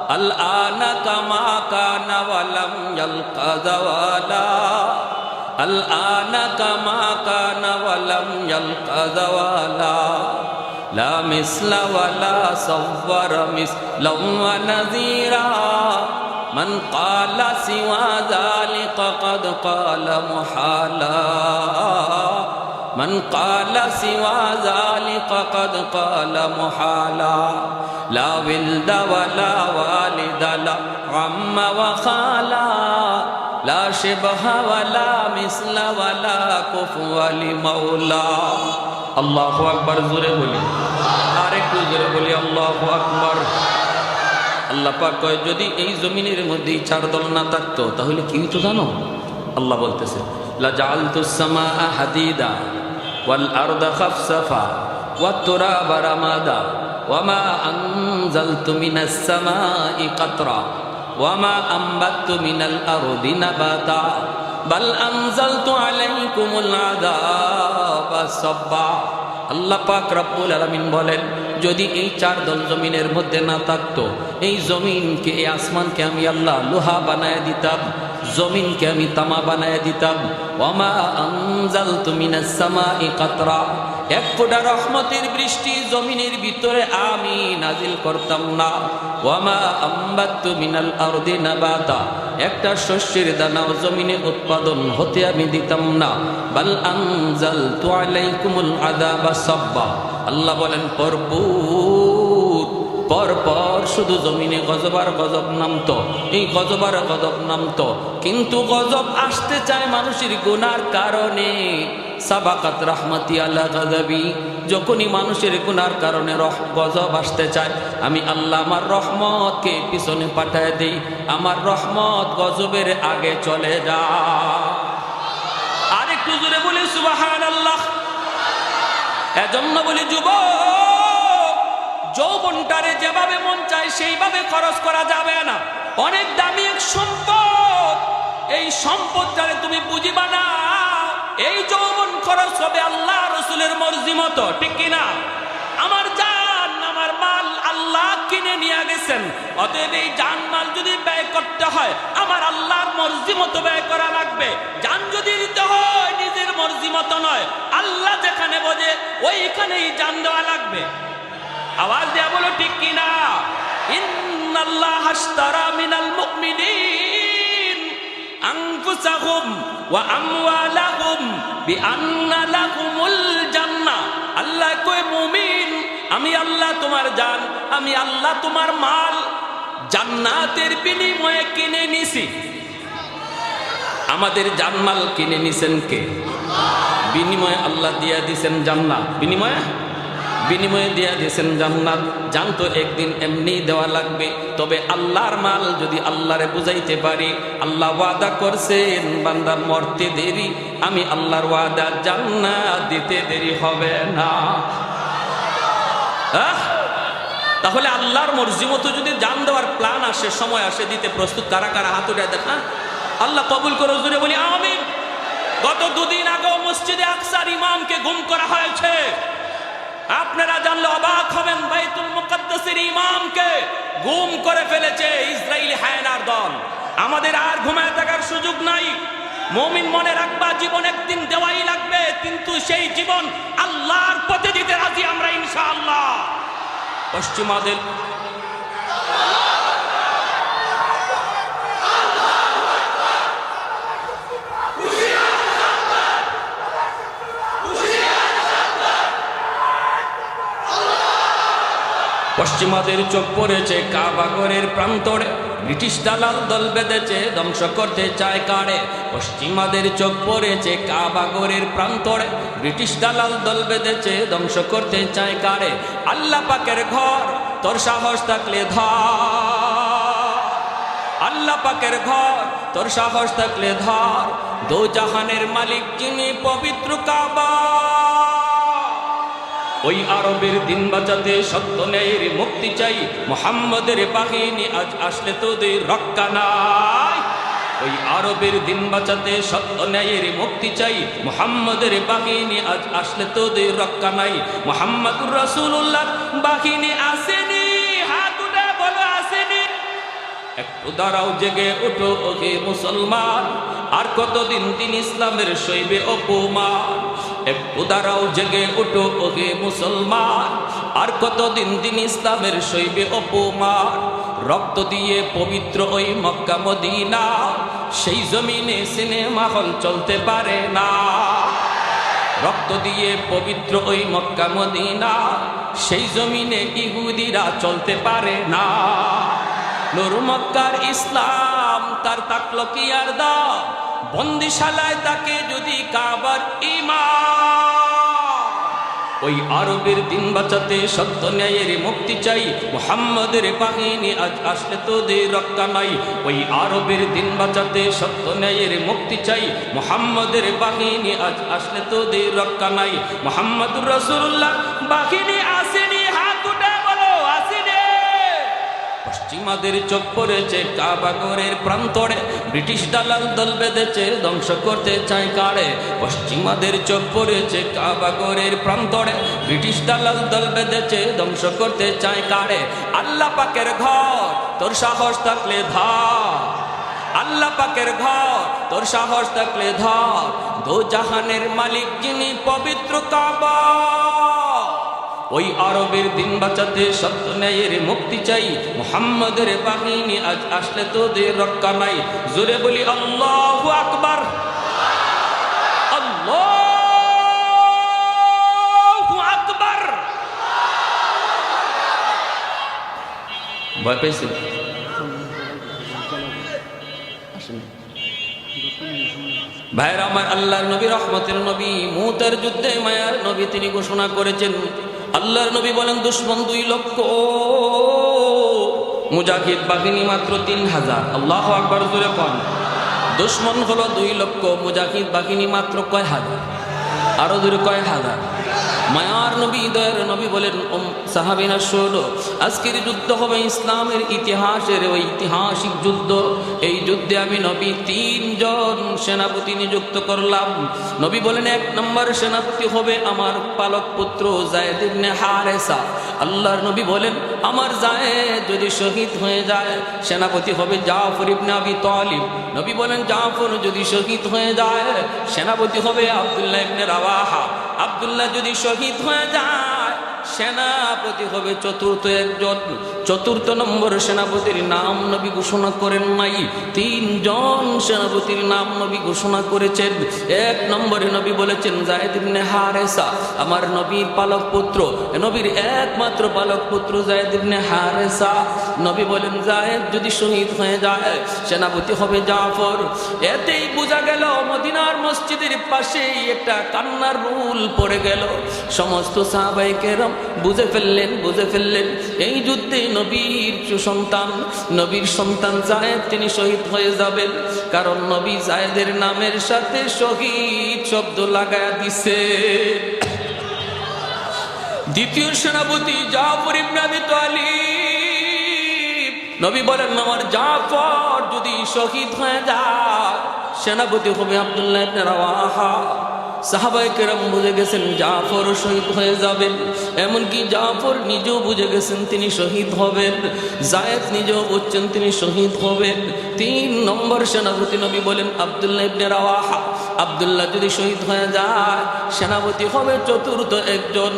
الآن كما كان ولم يلق زوالا الآن كما كان ولم يلق زوالا لا مثل ولا صور مثلا ونذيرا من قال سوى ذلك قد قال محالا من قال سوى ذلك قد قال محالا لا ولد ولا والد لا عم وخالا لا شبه ولا مثل ولا كفوا لمولا الله أكبر জোরে বলি আর একটু জোরে বলি আল্লাহু আকবার আল্লাহ পাক কয় যদি এই জমিনের মধ্যে চার দল না থাকতো তাহলে কি হতো জানো আল্লাহ বলতেছে লা জাআলতুস সামাআ হাদিদা ওয়াল আরদা খাফসাফা ওয়াত তুরাবা রামাদা ওয়ামা আনজালতু মিনাস সামাই কাতরা ওয়ামা আনবাতু মিনাল আরদি নাবাতা বাল আনজালতু আলাইকুমুল আযাবা সাব্বা আল্লাহ পাক রব্বুল আলামিন বলেন যদি এই চার দল জমিনের মধ্যে না থাকতো এই জমিনকে এই আসমানকে আমি আল্লাহ লোহা বানায় দিতাম জমিনকে আমি তামা বানায় দিতাম ওয়ামা আনজালতু মিনাস সামাই কাতরা এক ফোঁটা রহমতের বৃষ্টি জমিনের ভিতরে আমি নাজিল করতাম না ওয়ামা আনবাতু মিনাল আরদি নাবাতা একটা শস্যের দানাও জমিনে উৎপাদন হতে আমি দিতাম না বাল আনজালতু আলাইকুমুল আযাবা সাব্বা আল্লাহ বলেন পরপর শুধু জমিনে গজব আর গজব নামতো এই গজব আর গজব নামতো কিন্তু গজব আসতে চায় মানুষের গুনার কারণে সাবাকাত রাহমাতি আলা গাযাবি যখনই মানুষের গুনার কারণে গজব আসতে চায় আমি আল্লাহ আমার রহমতকে পিছনে পাঠায় দেই আমার রহমত গজবের আগে চলে যায় আর একটু জোরে বলি সুবহানাল্লাহ এজন্য বলি যুবক যৌবনটারে যেভাবে মন চায় সেইভাবে খরচ করা যাবে না অনেক দামি এক সম্পদ এই সম্পদটারে তুমি বুঝিবা না এই যৌবন খরচ হবে আল্লাহ রাসূলের মর্জি মতো ঠিক কি না আমার জান আমার মাল আল্লাহ কিনে নিয়ে গেছেন অতএব এই জান মাল যদি ব্যয় করতে হয় আমার আল্লাহর মর্জি মতো ব্যয় করা লাগবে জান যদি দিতে হয় নিজের মর্জি মতো নয় আল্লাহ যেখানে বোঝে ওইখানেই জান দেওয়া লাগবে আওয়াজ দেয়া বলো ঠিক কি না ইন্নাল্লাহ আশতারা মিনাল মুমিনিন আনফুসাহুম ওয়া আমওয়ালাহুম বিআন্না লাহুমুল জান্নাহ আল্লাহ কয় মুমিন আমি আল্লাহ তোমার জান আমি আল্লাহ তোমার মাল জান্নাতের বিনিময়ে কিনে নিছি আমাদের জানমাল কিনে নিছেন কে বিনিময়ে আল্লাহ দিয়া দিবেন জান্নাত বিনিময়ে দিয়া দিয়েছেন জান্নাত জানতো একদিন এমনি দেওয়া লাগবে তবে আল্লাহর মাল যদি আল্লাহরে বুঝাইতে পারি আল্লাহ ওয়াদা করছেন বান্দা মরতে দেরি আমি আল্লাহর ওয়াদা জান্নাত দিতে দেরি হবে না তাহলে আল্লাহর মর্জি মতো যদি জান দেওয়ার প্ল্যান আসে সময় আসে দিতে প্রস্তুত কারা কারা হাত উঠে দেখা আল্লাহ কবুল করে জুড়ে বলি আমিন গত দুদিন আগে মসজিদে আকসার ইমামকে গুম করা হয়েছে আপনারা জানলে অবাক হবেন বাইতুল মুকাদ্দাসের ইমামকে গুম করে ফেলেছে ইসরাইলি হায়নার দল আমাদের আর ঘুমায় থাকার সুযোগ নাই মুমিন মনে রাখবা জীবন একদিন দেওয়াই লাগবে কিন্তু সেই জীবন আল্লাহর পথে দিতে রাজি আমরা ইনশাআল্লাহ পশ্চিমাদের পশ্চিমাদের চোখ পড়েছে কাবাগরের প্রান্তরে ব্রিটিশ দালাল দল বেঁধেছে ধ্বংস করতে চায় কারে পশ্চিমাদের চোখ পড়েছে কাবাগরের প্রান্তরে ব্রিটিশ দালাল দল বেঁধেছে ধ্বংস করতে চায় কারে আল্লাহ পাকের ঘর তোর সাহস থাকলে ধর আল্লাহ পাকের ঘর তোর সাহস থাকলে ধর দো জাহানের মালিক যিনি পবিত্র কাবা ওই আরবের দিন বাঁচাতে সত্য ন্যায়ের মুক্তি চাই মুহাম্মদের বাহিনী আজ আসলে তোদের রক্ষা নাই ওই আরবের দিন বাঁচাতে সত্য ন্যায়ের মুক্তি চাই মুহাম্মদের বাহিনী আজ আসলে তোদের রক্ষা নাই মুহাম্মদুর রাসূলুল্লাহ বাহিনী আসেনি হাত উঠে বলো আসেনি একটু দাঁড়াও, জেগে ওঠো ওহে মুসলমান, আর কতদিন দিন ইসলামের সইবে অপমান। একটু দাঁড়াও, জেগে ওঠো ওহে মুসলমান, আর কতদিন দিন ইসলামের সইবে অপমান। রক্ত দিয়ে পবিত্র ওই মক্কা মদিনা, সেই জমিনে সিনেমা হল চলতে পারে না। রক্ত দিয়ে পবিত্র ওই মক্কা মদিনা, সেই জমিনে ইহুদিরা চলতে পারে না। নূর মক্কার ইসলাম তার তাকলো কি আর দাম, বন্দিশালায় তাকে যদি কাবার ইমাম। ওই আরবের দিন বাঁচাতে সত্য ন্যায়ের মুক্তি চাই, মুহাম্মাদের বাহিনী আজ আসলে তোদের রক্ষা নাই। ওই আরবের দিন বাঁচাতে সত্য ন্যায়ের মুক্তি চাই, মুহাম্মাদের বাহিনী আজ আসলে তোদের রক্ষা নাই। মুহাম্মাদুর রাসূলুল্লাহ বাহিনী আসেনি, হাত উঠে বলো আসেনি। পশ্চিমাদের চোখ পড়েছে কাবাগরের প্রান্তরে, ব্রিটিশ দালাল দল বেঁধেছে ধ্বংস করতে চায় কারে। পশ্চিমাদের চোখ পড়েছে কাবাগরের প্রান্তরে, ব্রিটিশ দালাল দল বেঁধেছে ধ্বংস করতে চায় কারে। আল্লাহ পাকের ঘর তোর সাহস থাকলে ধর, আল্লাহ পাকের ঘর তোর সাহস থাকলে ধর। দো জাহানের মালিক যিনি পবিত্র কাবা, ওই আরবের দিন বাঁচাতে সত্য ন্যায়ের মুক্তি চাই, মুহাম্মাদের বাহিনী আজ আসলে তোদের রক্ষা নাই। জোরে বলি আল্লাহু আকবার, আল্লাহু আকবার। ভয় পেয়েছেন? ভাইরা আমার, আল্লাহর নবী রহমতের নবী, মুতার যুদ্ধে মায়ার নবী তিনি ঘোষণা করেছেন, আল্লাহর নবী বলেন দুশমন 2 লক্ষ, মুজাহিদ বাহিনী মাত্র 3000। আল্লাহু আকবার জোরে কোন। দুশমন হলো 2 লক্ষ, মুজাহিদ বাহিনী মাত্র কয় হাজার? আরো জোরে কয় হাজার? মায়ার নবী দয়ার নবী বলেন, সাহাবীরা শোনো, আজকের যুদ্ধ হবে ইসলামের ইতিহাসের ওই ঐতিহাসিক যুদ্ধ। এই যুদ্ধে আমি নবী 3 জন সেনাপতি নিযুক্ত করলাম। নবী বলেন 1 নম্বর সেনাপতি হবে আমার পালক পুত্র যায়েদ ইবনে হারেসা। আল্লাহর নবী বলেন, আমার যায়েদ যদি শহীদ হয়ে যায় সেনাপতি হবে জাফর ইবনে আবি তালিব। নবী বলেন, জাফর যদি শহীদ হয়ে যায় সেনাপতি হবে আব্দুল্লাহ ইবনে রাওয়াহা। আব্দুল্লাহ যদি শহীদ হয়ে যায় সেনাপতি হবে চতুর্থ একজন। চতুর্থ নম্বর সেনাপতির নাম নবী ঘোষণা করেন নাই, 3 জন সেনাপতির নাম নবী ঘোষণা করেছেন। 1 নম্বরে নবী বলেছেন যায়েদ ইবনে হারেসা, আমার নবীর পালক পুত্র, নবীর একমাত্র পালক পুত্র যায়েদ ইবনে হারেসা। নবী বলেন যায়েদ যদি শহীদ হয়ে যায় সেনাপতি হবে জাফর। এতেই বোঝা গেল মদিনার মসজিদের পাশেই একটা কান্নার রুল পড়ে গেল। সমস্ত সাহাবায়ে কেরাম বুঝে ফেললেন এই যুদ্ধে নবীর সন্তান, নবীর সন্তান যায়েদ তিনি শহীদ হয়ে যাবেন, কারণ নবী যায়েদের নামের সাথে শহীদ শব্দ লাগায়া দিছে। দ্বিতীয় সেনাপতি জাফর ইবনে আবি তালিব। নবী বলেন, আমার জাফর যদি শহীদ হয়ে যায় সেনাপতি হবে আব্দুল্লাহ ইবনে রাওয়াহা। সাহাবায়ে কেরাম বুঝে গেছেন জাফর শহীদ হয়ে যাবেন, এমনকি জাফর নিজেও বুঝে গেছেন তিনি শহীদ হবেন, যায়েদ নিজেও বুঝছেন তিনি শহীদ হবেন। 3 নম্বর সেনাপতি নবী বলেন আব্দুল্লাহ ইবনে রাওয়াহা। আব্দুল্লাহ যদি শহীদ হয়ে যায় সেনাপতি হবে চতুর্থ একজন,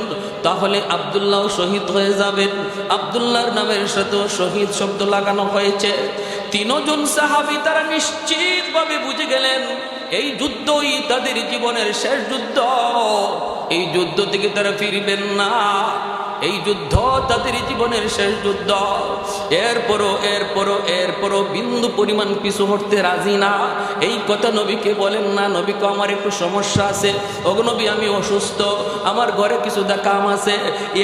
তাহলে আব্দুল্লাহ শহীদ হয়ে যাবেন। আব্দুল্লাহর নামের সাথে শহীদ শব্দ লাগানো হয়েছে। 3 জন সাহাবী তারা নিশ্চিতভাবে বুঝে গেলেন এই যুদ্ধই তাদের জীবনের শেষ যুদ্ধ, এই যুদ্ধ থেকে তারা ফিরবেন না, এই যুদ্ধ তাদের জীবনের শেষ যুদ্ধ। এরপরও বিন্দু পরিমাণ পিছু হটতে রাজি না। এই কথা নবীকে বলেন না, নবীকে আমার একটু সমস্যা আছে, ওগো নবী আমি অসুস্থ, আমার ঘরে কিছু কাম আছে,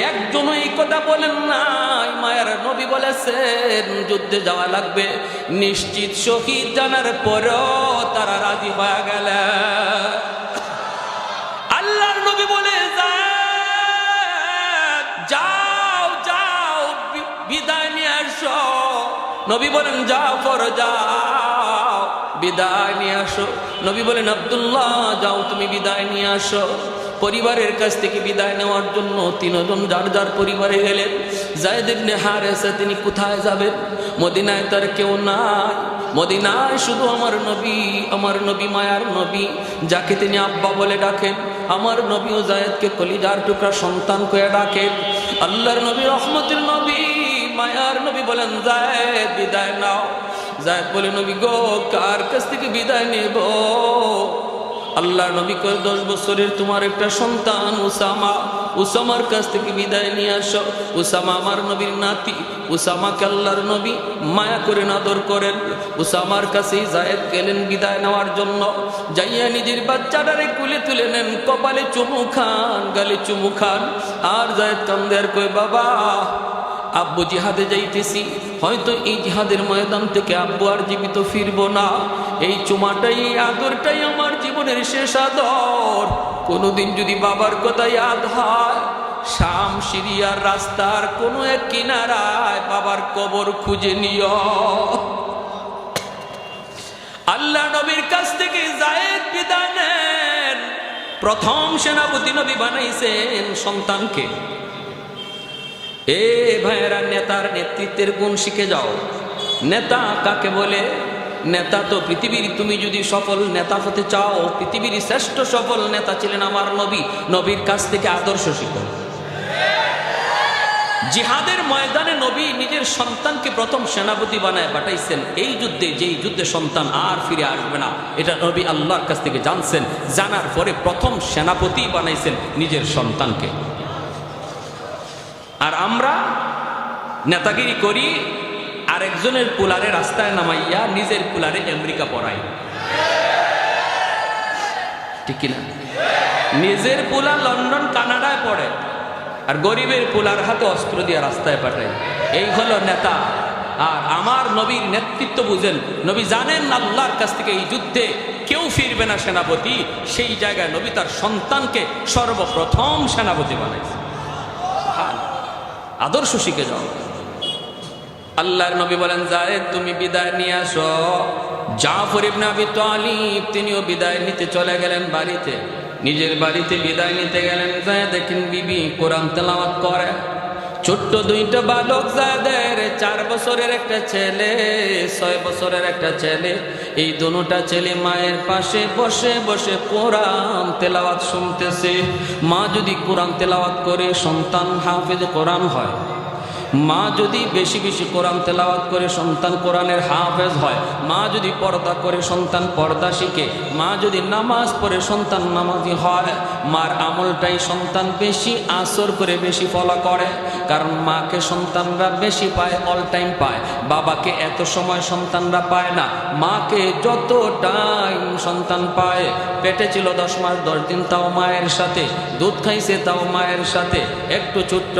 একজনও এই কথা বলেন না। মায়ের নবী বলেছেন যুদ্ধে যাওয়া লাগবে, নিশ্চিত শহীদ জানার পরও তারা রাজি হয়ে গেল। আল্লাহর নবী বলে যাও বিদায় নিয়ে আসো। নবী বলেন জাফর যাও বিদায় নিয়ে আসো। নবী বলেন আব্দুল্লাহ যাও তুমি বিদায় নিয়ে আসো। পরিবারের কাছ থেকে বিদায় নেওয়ার জন্য তিনজন যার যার পরিবারে গেলেন। যায়েদ ইবনে হারেসা তিনি কোথায় যাবেন? মদিনায় তার কেউ নাই, মদিনায় শুধু আমার নবী মায়ার নবী, যাকে তিনি আব্বা বলে ডাকেন। আমার নবীও যায়েদকে কলিজার টুকরা সন্তান কয়ে ডাকেন। আল্লাহর নবী, রহমতের নবী, মায়ার নবী বলেন, যায়েদ বিদায় নাও। যায়েদ বলে, নবী গো, কার কাছ থেকে বিদায় নেব? আল্লাহর নবী কয়, 10 বছরের তোমার একটা সন্তান উসামা, উসামার কাছ থেকে বিদায় নিয়ে আসো। উসামা আমার নবীর নাতি, উসামাকে আল্লাহর নবী মায়া করে আদর করেন। উসামার কাছেই যায়েদ গেলেন বিদায় নেওয়ার জন্য। যাইয়া নিজের বাচ্চাটারে কুলে তুলে নেন, কপালে চুমু খান, গালে চুমু খান। আর যায়েদ কান্দে আর কয়, বাবা আব্বু জিহাদে যাইতেছি, হয়তো এই জিহাদের ময়দান থেকে আব্বু আর জীবিত ফিরবো না। এই চুমাটাই, এই আদরটাই আমার জীবনের শেষ আদর। কোনোদিন যদি বাবার কথা ইয়াদ হয়, শাম সিরিয়ার রাস্তার কোনো এক কিনারায় বাবার কবর খুঁজে নিও। আল্লাহ নবীর কাছ থেকে যায়েদ বিদায় নেন। প্রথম সেনাপতি নবী বানাইছেন সন্তানকে। এ ভাইয়েরা, নেতার নেতৃত্বের গুণ শিখে যাও। নেতা কাকে বলে? নেতা তো পৃথিবীর, তুমি যদি সফল নেতা হতে চাও, পৃথিবীর শ্রেষ্ঠ সফল নেতা ছিলেন আমার নবী। নবীর কাছ থেকে আদর্শ শিখো। জিহাদের ময়দানে নবী নিজের সন্তানকে প্রথম সেনাপতি বানায় পাঠাইছেন। এই যুদ্ধে, যেই যুদ্ধে সন্তান আর ফিরে আসবে না, এটা নবী আল্লাহর কাছ থেকে জানছেন। জানার পরে প্রথম সেনাপতি বানাইছেন নিজের সন্তানকে। আর আমরা নেতাগিরি করি, আরেকজনের কুলারে রাস্তায় নামাইয়া নিজের কুলারে আমেরিকা পড়াই, ঠিক কিনা? নিজের পুলা লন্ডন কানাডায় পড়ে, আর গরিবের পুলার হাতে অস্ত্র দিয়ে রাস্তায় পাঠায়। এই হলো নেতা। আর আমার নবীর নেতৃত্ব বুঝেন। নবী জানেন আল্লাহর কাছ থেকে এই যুদ্ধে কেউ ফিরবে না সেনাপতি। সেই জায়গায় নবী তার সন্তানকে সর্বপ্রথম সেনাপতি বানাইছে। আদর্শ শিখে যাও। আল্লাহর নবী বলেন, যায়েদ তুমি বিদায় নিয়ে আসো। জাফর ইবনে আবি তালিব তিনিও বিদায় নিতে চলে গেলেন বাড়িতে। নিজের বাড়িতে বিদায় নিতে গেলেন। যায় দেখেন বিবি কোরআন তেলাওয়াত করে। ছোট্ট দুইটা বালক যাদের, 4 বছরের একটা ছেলে, 6 বছরের একটা ছেলে। এই দুটা ছেলে মায়ের পাশে বসে বসে কোরআন তেলাওয়াত শুনতেছে। মা যদি কোরআন তেলাওয়াত করে সন্তান হাফেজ কোরআন হয়। মা যদি বেশি বেশি কোরআন তেলাওয়াত করে সন্তান কোরআনের হাফেজ হয়। মা যদি পর্দা করে সন্তান পর্দা শিখে। মা যদি নামাজ পড়ে সন্তান নামাজি হয়। মার আমলটাই সন্তান বেশি আসর করে বেশি ফলো করে। কারণ মাকে সন্তানরা বেশি পায়, অল টাইম পায়। বাবাকে এত সময় সন্তানরা পায় না। মাকে যত টাইম সন্তান পায়। পেটে ছিল 10 মাস 10 দিন, তাও মায়ের সাথে। দুধ খাইছে তাও মায়ের সাথে। একটু ছোট্ট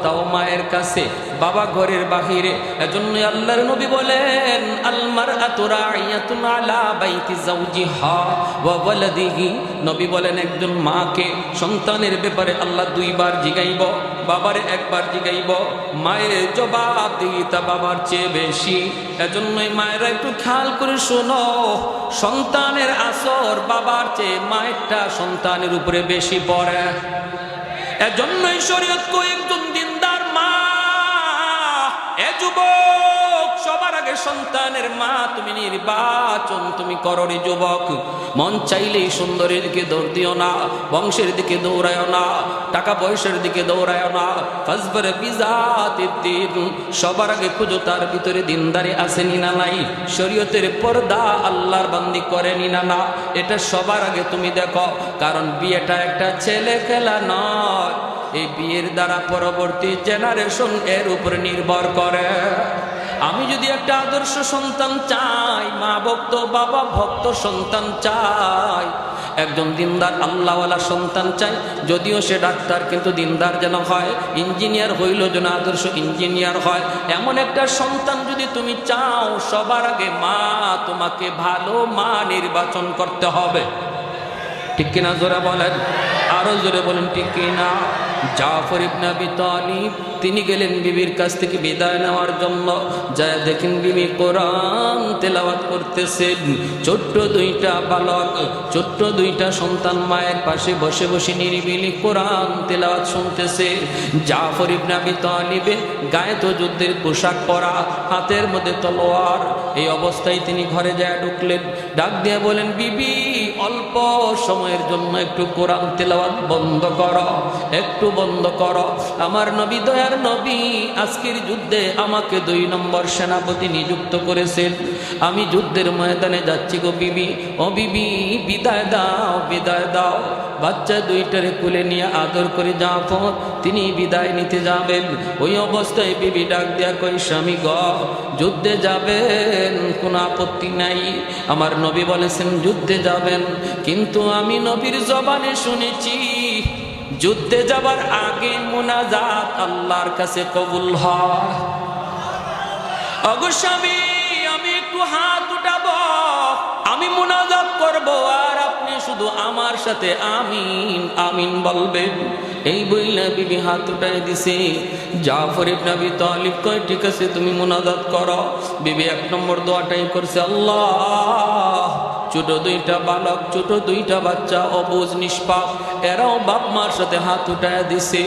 তাও মায়ের কাছে। বাবা ঘরের বাহিরে। এজন্য আল্লাহর নবী বলেন, আল মারআতু রাইয়াতুন আলা বাইতি যাওজিহা ওয়া ওয়ালাদিহি। নবী বলেন, একজন মাকে সন্তানের ব্যাপারে আল্লাহ 2 বার জিগাইব, বাবারে 1 বার জিগাইব। মায়ের জবাবদিহিতা বাবার চেয়ে বেশি। এজন্যই মায়েরা একটু খেয়াল করে শোনো, সন্তানের আসর বাবার চেয়ে মায়েরটা সন্তানের উপরে বেশি পড়ে। এজন্যই শরীয়ত কো একজন দিনদার মা, এ যুবক, সবার আগে সন্তানের মা তুমি নির্বাচন তুমি করো রে যুবক। মন চাইলেই সুন্দরের দিকে দৌড় দিও না, বংশের দিকে দৌড়ায়ও না, টাকা পয়সার দিকে দৌড়ায়ও না। ফাজবার বিজাতিদ দ্বীন, সবার আগে খুঁজো তার ভিতরে দিনদারি আসেনি না নাই, শরীয়তের পর্দা আল্লাহর বান্দি করেনি না না। এটা সবার আগে তুমি দেখো। কারণ বিয়েটা একটা ছেলে খেলা নয়। এই বিয়ের দ্বারা পরবর্তী জেনারেশন এর উপরে নির্ভর করে। আমি যদি একটা আদর্শ সন্তান চাই, মা ভক্ত বাবা ভক্ত সন্তান চাই, একজন দিনদার আল্লাহওয়ালা সন্তান চাই, যদিও সে ডাক্তার কিন্তু দিনদার যেন হয়, ইঞ্জিনিয়ার হইল যেন আদর্শ ইঞ্জিনিয়ার হয়। এমন একটা সন্তান যদি তুমি চাও, সবার আগে মা তোমাকে ভালো মা নির্বাচন করতে হবে। ঠিক কিনা? জোরে বলেন, আরো জোরে বলেন, ঠিক কিনা? জাফর ইবনে আবি তালিব তিনি গেলেন বিবির কাছ থেকে বিদায় নেওয়ার জন্য। যায় দেখেন বিবি কোরআন তেলাওয়াত করতেছেন। ছোট্ট দুইটা বালক, ছোট্ট দুইটা সন্তান মায়ের পাশে বসে বসে নিরিবিলি কোরআন তেলাওয়াত শুনতেছে। জাফর ইবনে আবি তালিবের গায়ে তো যুদ্ধের পোশাক পরা, হাতের মধ্যে তলোয়ার। এই অবস্থায় তিনি ঘরে যায় ঢুকলেন, ডাক দিয়ে বলেন, বিবি অল্প সময়ের জন্য একটু কোরআন তেলাওয়াত বন্ধ করো, একটু বন্ধ করো। আমার নবী, দয়ার নবী আজকের যুদ্ধে আমাকে 2 নম্বর সেনাপতি নিযুক্ত করেছেন। আমি যুদ্ধের ময়দানে যাচ্ছি গো বিবি, ও বিবি বিদায় দাও, বিদায় দাও। বাচ্চা দুইটারে কুলে নিয়ে আদর করে জাফর তিনি বিদায় নিতে যাবেন। ওই অবস্থায় বিবি ডাক দেয়া কই, স্বামী গ যুদ্ধে যাবেন, কোনো আপত্তি নাই। আমার নবী বলেছেন যুদ্ধে যাবেন, কিন্তু আমি নবীর জবানে শুনেছি যুদ্ধে যাবার আগে মুনাজাত আল্লাহর কাছে কবুল হয়। অগস্বামী আমি একটু হাত উঠাবো, আমি মুনাজাত করব, আর আপনি শুধু আমার সাথে আমিন আমিন বলবেন। এই বইলা বিবি হাত উঠাই দিছে। জাফর ইবনে আবি তালিব কয়, ঠিক আছে তুমি মুনাজাত করো। বিবি 1 নম্বর দোয়াটাই করছে, আল্লাহ ছোট দুইটা বালক, ছোট দুইটা বাচ্চা, অবুঝ নিষ্পাপ, এরাও বাপ মার সাথে হাত উঠায় দিছে।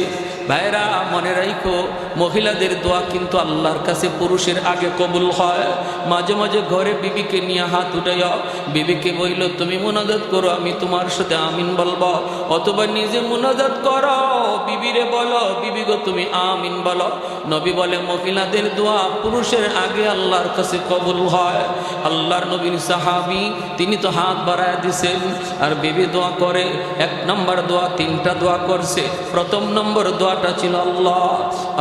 ভাইরা মনে রাখো, মহিলাদের দোয়া কিন্তু আল্লাহর কাছে পুরুষের আগে কবুল হয়। মাঝে মাঝে ঘরে বিবিকে নিয়ে হাত উঠাইয়া বিবিকে বইল, তুমি মুনাজাত করো, আমি তোমার সাথে আমিন বলবো। অথবা নিজে মুনাজাত করো, বিবিরে বলো, বিবি গো তুমি আমিন বলো। নবী বলে মহিলাদের দোয়া পুরুষের আগে আল্লাহর কাছে কবুল হয়। আল্লাহর নবীর সাহাবী তিনি তো হাত বাড়ায় দিছেন, আর বিবি দোয়া করে। 1 নম্বর দোয়া, 3টা দোয়া করছে। প্রথম নম্বর দোয়াটা ছিল, আল্লাহ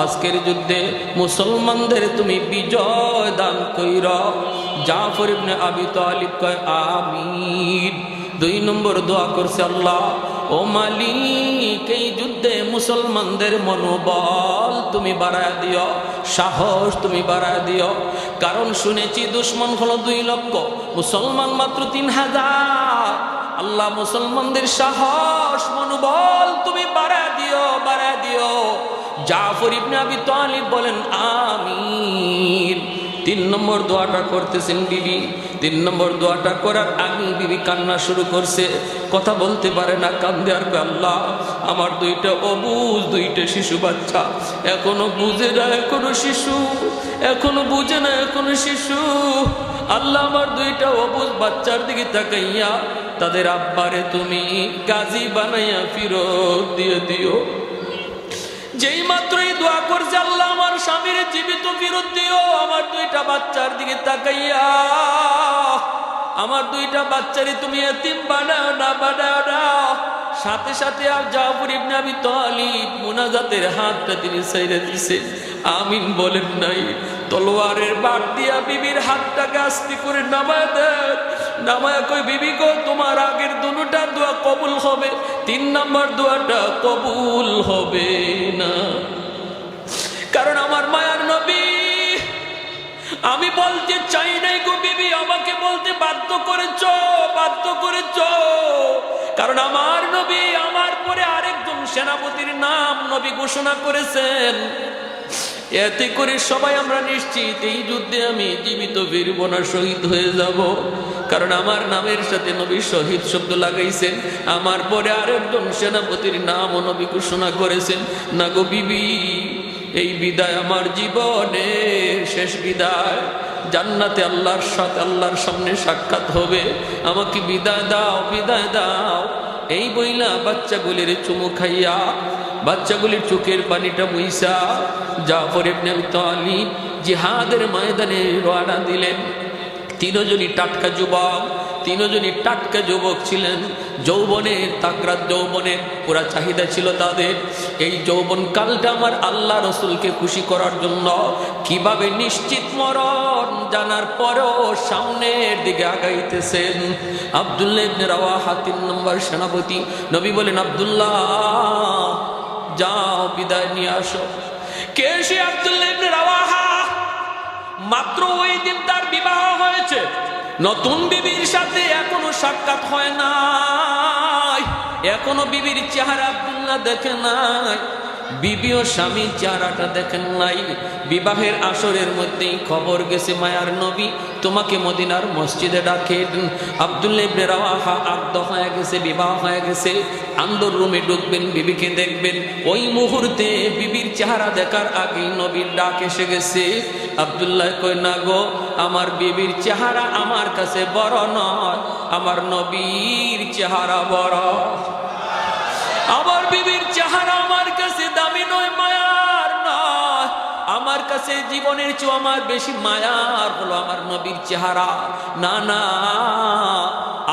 আজকের যুদ্ধে মুসলমানদের তুমি বিজয় দান কইরা। জাফর ইবনে আবি তালিব কয় আমিন। 2 নম্বর দোয়া করছে, আল্লাহ ও মালিক এই যুদ্ধে মুসলমানদের মনোবল তুমি বাড়ায় দিও, সাহস তুমি বাড়ায় দিও। কারণ শুনেছি দুশ্মন হলো 2 লক্ষ, মুসলমান মাত্র 3000। আল্লাহ মুসলমানদের সাহস মনোবল তুমি বাড়ায় দিও, বাড়ায় দিও। জাফর ইবনে আবি তালিব বলেন আমিন। 3 নম্বর দোয়াটা করতেছেন বিবি। 3 নম্বর দোয়াটা করার আগে বিবি কান্না শুরু করছে, কথা বলতে পারে না, কান্দে আর আল্লাহ আমার 2টা অবুঝ, 2টা শিশু বাচ্চা, এখনো বুঝে না, এখনো শিশু, এখনো বুঝে না, এখনো শিশু। আল্লাহ আমার 2টা অবুঝ বাচ্চার দিকে তাকাইয়া তাদের আব্বারে তুমি গাজী বানাইয়া ফিরত দিয়ে দিও। যেই মাত্রই দোয়া করছে, আল্লাহ আমার স্বামীর জীবিত ফিরত দিও। আমার 2টা বাচ্চার দিকে তাকাইয়া আমার 2টা বাচ্চারে তুমি এতিম বানাও না, বানাও না। সাথে সাথে জাফর ইবনে আবি তালিব মুনাজাতের হাতটা তিনি ছেড়ে দিয়েছেন, আমিন বলেন নাই। তলোয়ারের বাট দিয়া বিবির হাতটাকে আস্তে করে নামায় দেন। নামায় কই, বিবি গো তোমার আগের 2টা দোয়া কবুল হবে, 3 নম্বর দোয়াটা কবুল হবে না। কারণ আমার মায়ার নবী, আমি বলতে চাই নাই গো বিবি, আমাকে বলতে বাধ্য করেছো, বাধ্য করেছো। কারণ আমার নবী আমার পরে আরেকজন সেনাপতির নাম নবী ঘোষণা করেছেন। এতে করে সবাই আমরা নিশ্চিত এই যুদ্ধে আমি জীবিত ফিরব না, শহীদ হয়ে যাব। কারণ আমার নামের সাথে নবী শহীদ শব্দ লাগাইছেন। আমার পরে আরেকজন সেনাপতির নাম নবী ঘোষণা করেছেন। না গো বিবি, এই বিদায় আমার জীবনের শেষ বিদায়। জান্নাতে আল্লাহর সাথে, আল্লাহর সামনে সাক্ষাৎ হবে, আমাকে বিদায় দাও, বিদায় দাও। এই বইলা বাচ্চাগুলির চুমু খাইয়া, বাচ্চাগুলির চোখের পানিটা মুইসা জাফর ইবনে আবি তালিব জিহাদের ময়দানে রওনা দিলেন। 3 জনই টাটকা যুবক, 3 জনই টাটকা যুবক ছিলেন। যৌবনের তাকরাত, যৌবনের পুরা চাহিদা ছিল তাদের। এই যৌবন কালটা আমার আল্লাহ রসুলকে খুশি করার জন্য কিভাবে নিশ্চিত মরণ জানার পরেও সামনের দিকে আগাইতেছেন। আব্দুল্লাহ ইবনে রাওয়াহা 3 নম্বর সেনাপতি। নবী বলেন, আব্দুল্লাহ যাও বিদায় নিয়ে আসো। কে সে আব্দুল্লাহ ইবনে রাওয়াহা? মাত্র ওই দিন তার বিবাহ হয়েছে, নতুন বিবির সাথে এখনো সাক্ষাৎ হয় নাই। এখনো বিবির চেহারা আব্দুল্লাহ দেখে নাই, বিবিও স্বামীর চেহারাটা দেখেন নাই। বিবাহের আসরের মধ্যেই খবর গেছে মায়ার নবী তোমাকে মদিনার মসজিদে ডাকেন। আব্দুল্লাহ ইবনে রাওয়াহা আব্দ হয়ে গেছে, বিবাহ হয়ে গেছে, আন্দর রুমে ঢুকবেন, বিবিকে দেখবেন। ওই মুহূর্তে বিবির চেহারা দেখার আগেই নবীর ডাক এসে গেছে। আব্দুল্লাহ কই না গো, আমার বিবির চেহারা আমার কাছে বড় নয়, আমার নবীর চেহারা বড়। আমার বিবির চেহারা আমার কাছে দামি নয়, মায়ার নয়, আমার কাছে জীবনের চেয়ে আমার বেশি মায়ার হলো আমার নবীর চেহারা। না না,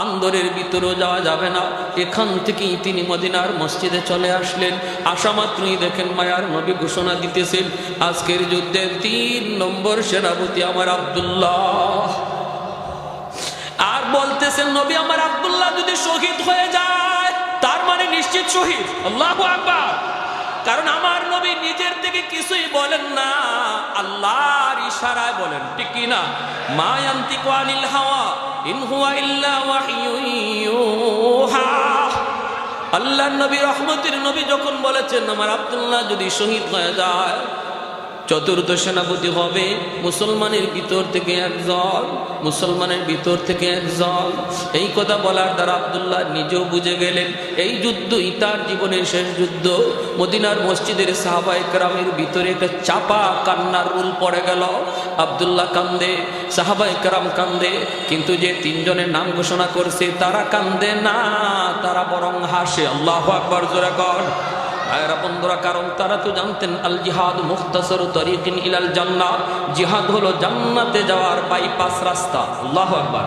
আন্দরের ভিতরেও যাওয়া যাবে না। এখান থেকেই তিনি মদিনার মসজিদে চলে আসলেন। আসা মাত্রই দেখেন মায়ার নবী ঘোষণা দিতেছেন, আজকের যুদ্ধে 3 নম্বর সেনাপতি আমার আব্দুল্লাহ। আর বলতেছেন নবী আমার আব্দুল্লাহ যদি শহীদ হয়ে যায় তার মানে নিশ্চিত শহীদ। আল্লাহু আকবার। কারণ আমার নবী নিজের থেকে কিছুই বলেন না, আল্লাহর ইশারায় বলেন, ঠিক কি না? মা ইয়ান্তিকু আনিল হাওয়া ইন হুয়া ইল্লা ওয়াহয়ুন ইউহা। আল্লাহর নবী রহমতের নবী যখন বলেছেন আমার আব্দুল্লাহ যদি শহীদ হয়ে যায়, চতুর্থ সেনাপতি হবে মুসলমানের ভিতর থেকে একজন, মুসলমানের ভিতর থেকে একজন। এই কথা বলার দ্বারা আব্দুল্লাহ নিজেও বুঝে গেলেন এই যুদ্ধই তার জীবনের শেষ যুদ্ধ। মদিনার মসজিদের সাহাবায়ে কেরামের ভিতরে একটা চাপা কান্নার রুল পড়ে গেল। আব্দুল্লাহ কান্দে, সাহাবায়ে কেরাম কান্দে, কিন্তু যে 3 জনের নাম ঘোষণা করছে তারা কান্দে না, তারা বরং হাসে। আল্লাহু আকবার, জোরে কর। ভাইরা বন্ধুরা, কারণ তারা তো জানতেন আল জিহাদ মুখতাসারু তরিকিন ইলাল জান্নাহ, জিহাদ হলো জান্নাতে যাওয়ার বাইপাস রাস্তা। আল্লাহু আকবার।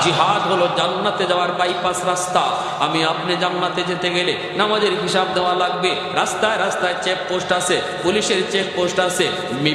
জিহাদ হলো জান্নাতে যাওয়ার বাইপাস রাস্তা। আমি আপনি জান্নাতে যেতে গেলে নামাজের হিসাব দেওয়া লাগবে, রাস্তায় রাস্তায় চেকপোস্ট আছে, পুলিশের চেকপোস্ট আছে।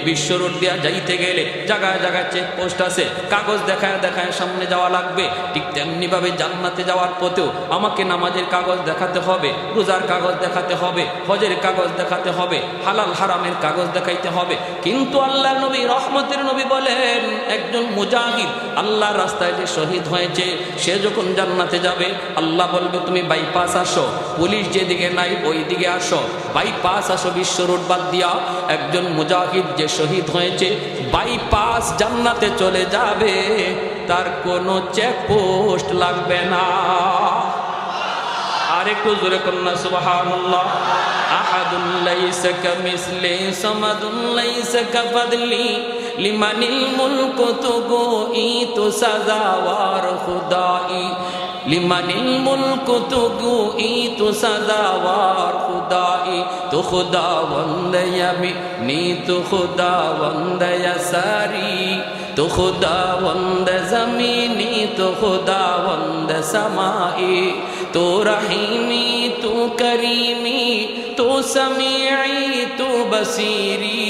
বিশ্ব রোড দিয়া যাইতে গেলে জায়গায় জায়গায় চেকপোস্ট আছে, কাগজ দেখায় দেখায় সামনে যাওয়া লাগবে। ঠিক তেমনিভাবে জান্নাতে যাওয়ার পথেও আমাকে নামাজের কাগজ দেখাতে হবে, রোজার কাগজ দেখাতে হবে, হজের কাগজ দেখাতে হবে, হালাল হারামের কাগজ দেখাইতে হবে। কিন্তু আল্লাহ নবী রহমতের নবী বলেন একজন মুজাহিদ আল্লাহর রাস্তায় যে শহীদ হয়েছে সে যখন জান্নাতে যাবে আল্লাহ বলবে তুমি বাইপাস আসো, পুলিশ যেদিকে নাই ওই দিকে আসো, বাইপাস আসো, বিশ্ব রোড বাদ দিয়া। একজন মুজাহিদ যে শহীদ হয়েছে বাইপাস জান্নাতে চলে যাবে, তার কোনো চেকপোস্ট লাগবে না। আরেকটু জোরে কন্যা সুবহানাল্লাহ। আহাদুল লাইসা কামিসলি সামাদুল লাইসা কাফাদলি লিমানিল মুলকু তুগুই তো সাজাওয়ার খুদাই, লিমানিল মুলকু তুগুই তো সাজাওয়ার খুদাই, তো খুদাবন্দ ইয়ামিনি তো খুদাবন্দ ইয়াসারি, তো খুদাবন্দ জমিনি তো খুদাবন্দ সমাই, তো রহিমি তো করিমি তো সমিঈ তো বসিরি,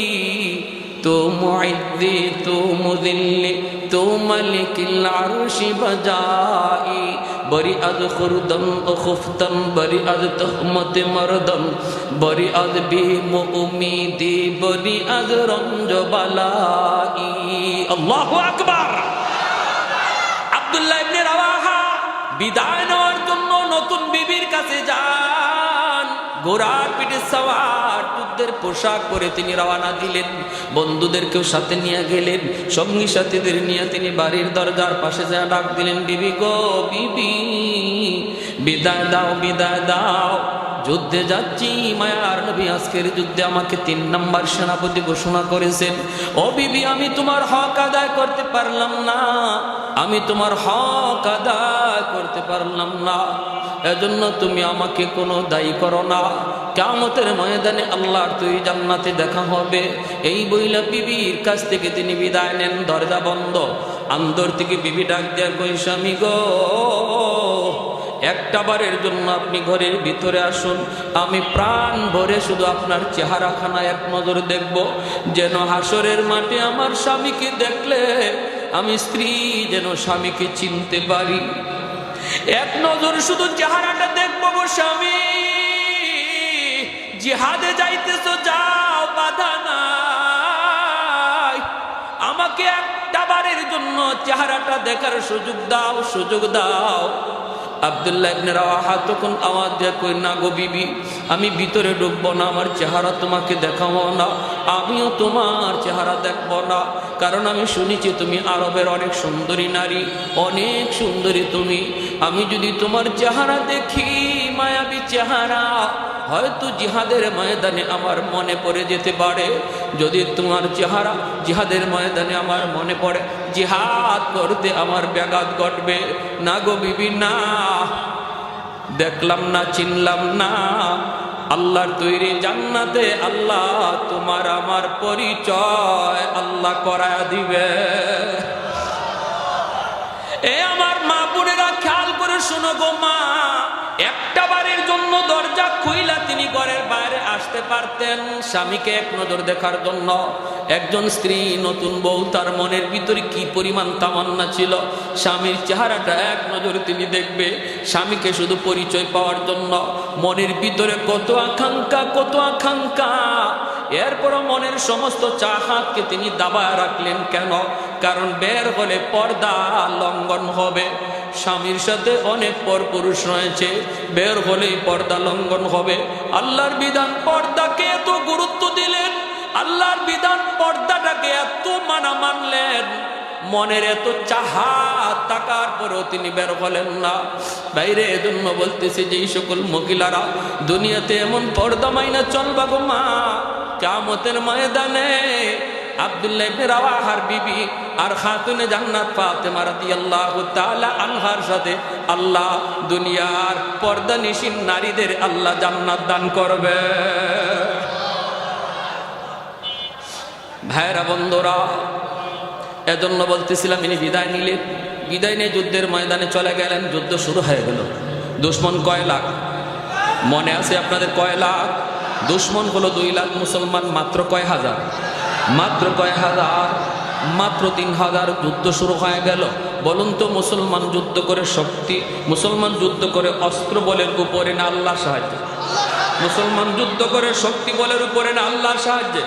তো মুইদ্দি তো মুদিল্লি তো মালিকিল আরশি বজাই, বরি আজ খুরদম ও খুফতম বরি আজ তহমত মরদম, বরি আজ বিম উমিদি বরি আজ রঞ্জ বালাই। আল্লাহু আকবার। আব্দুল্লাহ ইবনে রাওয়াহা বিদায় নেওয়ার জন্য নতুন বিবির কাছে যান। ঘোড়ার পিঠে সওয়ার, যুদ্ধের পোশাক পরে তিনি রওনা দিলেন। বন্ধুদেরকেও সাথে নিয়ে গেলেন, সঙ্গী সাথীদের নিয়ে তিনি বাড়ির দরজার পাশে যা ডাক দিলেন, বিবি গো বিবি, বিদায় দাও, বিদায় দাও, যুদ্ধে যাচ্ছি। মায়ার নবী আজকের যুদ্ধে আমাকে 3 নম্বর সেনাপতি ঘোষণা করেছেন। ও বিবি, আমি তোমার হক আদায় করতে পারলাম না, আমি তোমার হক আদায় করতে পারলাম না, এজন্য তুমি আমাকে কোনো দায়ী করো না। কিয়ামতের ময়দানে আল্লাহর তুই জান্নাতে দেখা হবে। এই বইলা বিবির কাছ থেকে তিনি বিদায় নেন। দরজা বন্ধ। আন্দর থেকে বিবি ডাক দেয়া কই, স্বামী গো, একটা বারের জন্য আপনি ঘরের ভিতরে আসুন, আমি প্রাণ ভরে শুধু আপনার চেহারাখানা এক নজর দেখব, যেন হাসরের মাঠে আমার স্বামীকে দেখলে আমি স্ত্রী যেন স্বামীকে চিনতে পারি। এক নজর শুধু চেহারাটা দেখবো গো স্বামী। জিহাদে যাইতেছো যাও, বাধা নাই, আমাকে একটা বারের জন্য চেহারাটা দেখার সুযোগ দাও, সুযোগ দাও। আব্দুল্লাহ ইবনে রাওয়াহা তখন আওয়াজ দিয়ে কই, না গো বিবি, আমি ভিতরে ঢুকবো না, আমার চেহারা তোমাকে দেখাবো না, আমিও তোমার চেহারা দেখবো না, কারণ আমি শুনেছি তুমি আরবের অনেক সুন্দরী নারী, অনেক সুন্দরী তুমি। আমি যদি তোমার চেহারা দেখি, মায়াবী চেহারা, হয়তো জিহাদের ময়দানে আমার মনে পড়ে যেতে পারে। যদি তোমার চেহারা জিহাদের ময়দানে আমার মনে পড়ে, জিহাদ করতে আমার ব্যাঘাত ঘটবে। না গো বিবি, না, দেখলাম না, চিনলাম না, আল্লাহর তৈরি জান্নাতে আল্লাহ তোমার আমার পরিচয় আল্লাহ করায়া দিবে। এ আমার মা বোনেরা, খেয়াল করে শোনো গো মা, একটা বারের জন্য দরজা খুইলা তিনি ঘরের বাইরে আসতে পারতেন স্বামীকে এক নজর দেখার জন্য। একজন স্ত্রী, নতুন বউ, তার মনের ভিতরে কি পরিমাণ তামান্না ছিল, স্বামীর চেহারাটা এক নজরে তিনি দেখবে, স্বামীকে শুধু পরিচয় পাওয়ার জন্য। মনের ভিতরে কত আকাঙ্ক্ষা, কত আকাঙ্ক্ষা। এরপরও মনের সমস্ত চাহাতকে তিনি দাবায় রাখলেন। কেন? কারণ বের হলে পর্দা লঙ্ঘন হবে। স্বামীর সাথে অনেক পরপুরুষ রয়েছে, বের হলেই পর্দা লঙ্ঘন হবে। আল্লাহর বিধান পর্দাকে এত গুরুত্ব দিলেন, আল্লাহর বিধান পর্দাটাকে এত মানলেন, মনের এত চাহাত থাকার পরেও তিনি বের হলেন না বাইরে। এজন্য বলতেছি যে এই সকল মহিলারা দুনিয়াতে এমন পর্দা মাইনা চলবা গো মা, কিয়ামতের ময়দানে আব্দুল্লাহ ইবনে রাওয়াহার বিবি আর খাতুনে জান্নাত ফাতেমা রাদিয়াল্লাহু তাআলা আনহার সাথে আল্লাহ দুনিয়ার পর্দানিশীন নারীদের আল্লাহ জান্নাত দান করবে। ভাইরা বন্ধুরা, এজন্য বলতেছিলাম, ইনি বিদায় নিলেন, বিদায় নিয়ে যুদ্ধের ময়দানে চলে গেলেন। যুদ্ধ শুরু হয়ে গেল। দুশ্মন কয় লাখ? মনে আছে আপনাদের কয় লাখ? দুশ্মন হলো 2 লাখ, মুসলমান মাত্র কয় হাজার? মাত্র কয় হাজার? মাত্র 3000। যুদ্ধ শুরু হয়ে গেল। বলুন তো, মুসলমান যুদ্ধ করে শক্তি, মুসলমান যুদ্ধ করে অস্ত্র বলের উপরে না আল্লাহর সাহায্যে? মুসলমান যুদ্ধ করে শক্তি বলের উপরে না আল্লাহর সাহায্যে?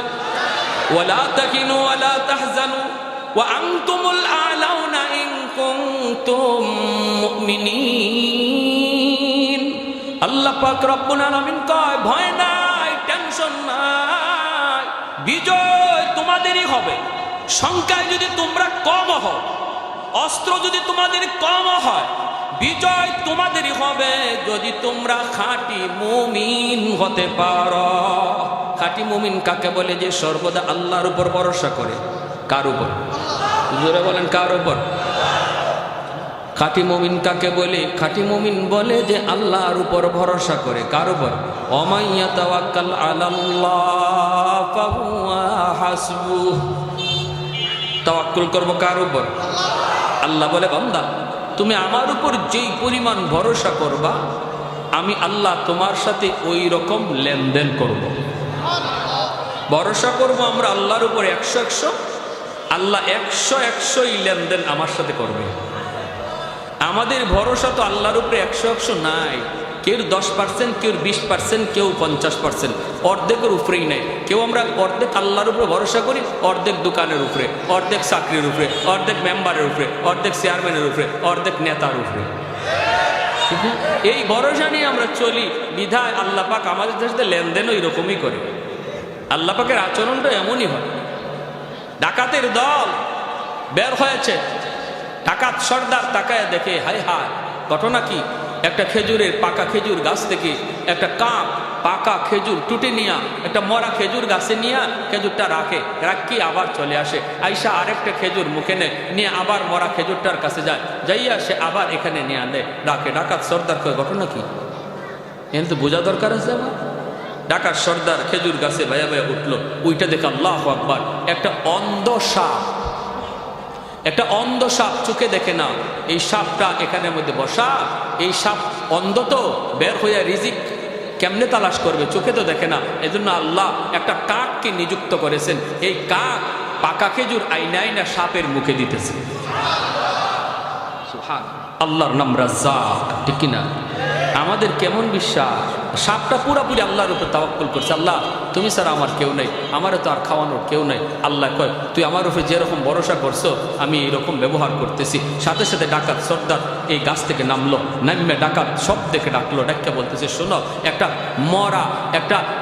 ওয়ালা তাকিনু ওয়ালা তাহজানু ওয়া আনতুমুল আ'লাউনা ইন কুনতুম মুমিনিন। আল্লাহ পাক রব্বুল আলামিন কয়, ভয় নাই, টেনশন নাই, বিজয় তোমাদেরই হবে। সংখ্যায় যদি তোমরা কম হও, অস্ত্র যদি তোমাদের কম হয়, বিজয় তোমাদেরই হবে যদি তোমরা খাঁটি মুমিন হতে পারো। খাঁটি মুমিন কাকে বলে? যে সর্বদা আল্লাহর উপর ভরসা করে। কার উপর? জোরে বলেন, কার উপর? খাঁটি মুমিন কাকে বলে? খাঁটি মুমিন বলে যে আল্লাহর উপর ভরসা করে। কার উপর? ওমাইয়া তাওয়াক্কাল আলাল্লাহ ফাহুয়া হাসবুহ। তাওয়াক্কুল করব কার উপর? আল্লাহ বলে, বান্দা তুমি আমার উপর যেই পরিমাণ ভরসা করবা, আমি আল্লাহ তোমার সাথে ওই রকম লেনদেন করব। ভরসা করব আমরা আল্লাহর উপর 100-100, আল্লাহ 100-100ই লেনদেন আমার সাথে করবে। আমাদের ভরসা তো আল্লাহর উপরে 100-100 নাই। কেউ 10%, কেউ 20%, কেউ 50%, অর্ধেকের উপরেই নেই। কেউ আমরা অর্ধেক আল্লাহর উপরে ভরসা করি, অর্ধেক দোকানের উপরে, অর্ধেক চাকরির উপরে, অর্ধেক মেম্বারের উপরে, অর্ধেক চেয়ারম্যানের উপরে, অর্ধেক নেতার উপরে। এই ভরসা নিয়ে আমরা চলি, বিধায় আল্লাহ পাক আমাদের সাথে লেনদেন ওই রকমই করে। আল্লাহ পাকের আচরণটা এমনই হয়। ডাকাতের দল বের হয়েছে, ডাকাত সর্দার তাকায় দেখে, হায় হায়, ঘটনা কি? একটা খেজুরের পাকা খেজুর গাছ থেকে একটা কাক পাকা খেজুর টুটে নিয়া একটা মরা খেজুর গাছে নিয়ে খেজুরটা রাখি আবার চলে আসে। আইসা আরেকটা খেজুর মুখে নিয়ে আবার মরা খেজুরটার কাছে যায়, যাইয়া সে আবার এখানে নিয়ে আনে ডাকে। ডাকাত সর্দার কয়, ঘটনা কি? এখানে তো বোঝা দরকার আছে আমার। ডাকাত সর্দার খেজুর গাছে ভাইয়া ভাইয়া উঠলো, ওইটা দেখে আল্লাহু আকবার, একটা অন্ধ সাপ, একটা অন্ধ সাপ, চোখে দেখে না। এই সাপটা এখানের মধ্যে বসা, এই সাপ অন্ধ তো, বের হইয়া রিজিক কেমনে তালাশ করবে? চোখে তো দেখে না। এজন্য আল্লাহ একটা কাককে নিযুক্ত করেছেন। এই কাক পাকা খেজুর আইনা আইনা সাপের মুখে দিতেছে। আল্লাহর নাম রাজ্জাক, ঠিক কিনা? আমাদের কেমন বিশ্বাস, সাপটা পুরাপুরি আল্লাহর উপর তাওয়াক্কুল করছে, আল্লাহ তুমি ছাড়া আমার কেউ নেই, আমারও তো আর খাওয়ানোর কেউ নেই। আল্লাহ কয় তুই আমার উপরে যেরকম ভরসা করছো আমি এরকম ব্যবহার করতেছি। সাথে সাথে ডাকাত সর্দার এই গাছ থেকে নামলো, নামে ডাকাত সব দেখে ডাকলো, ডাক্কা বলতেছে শোনো, একটা মরা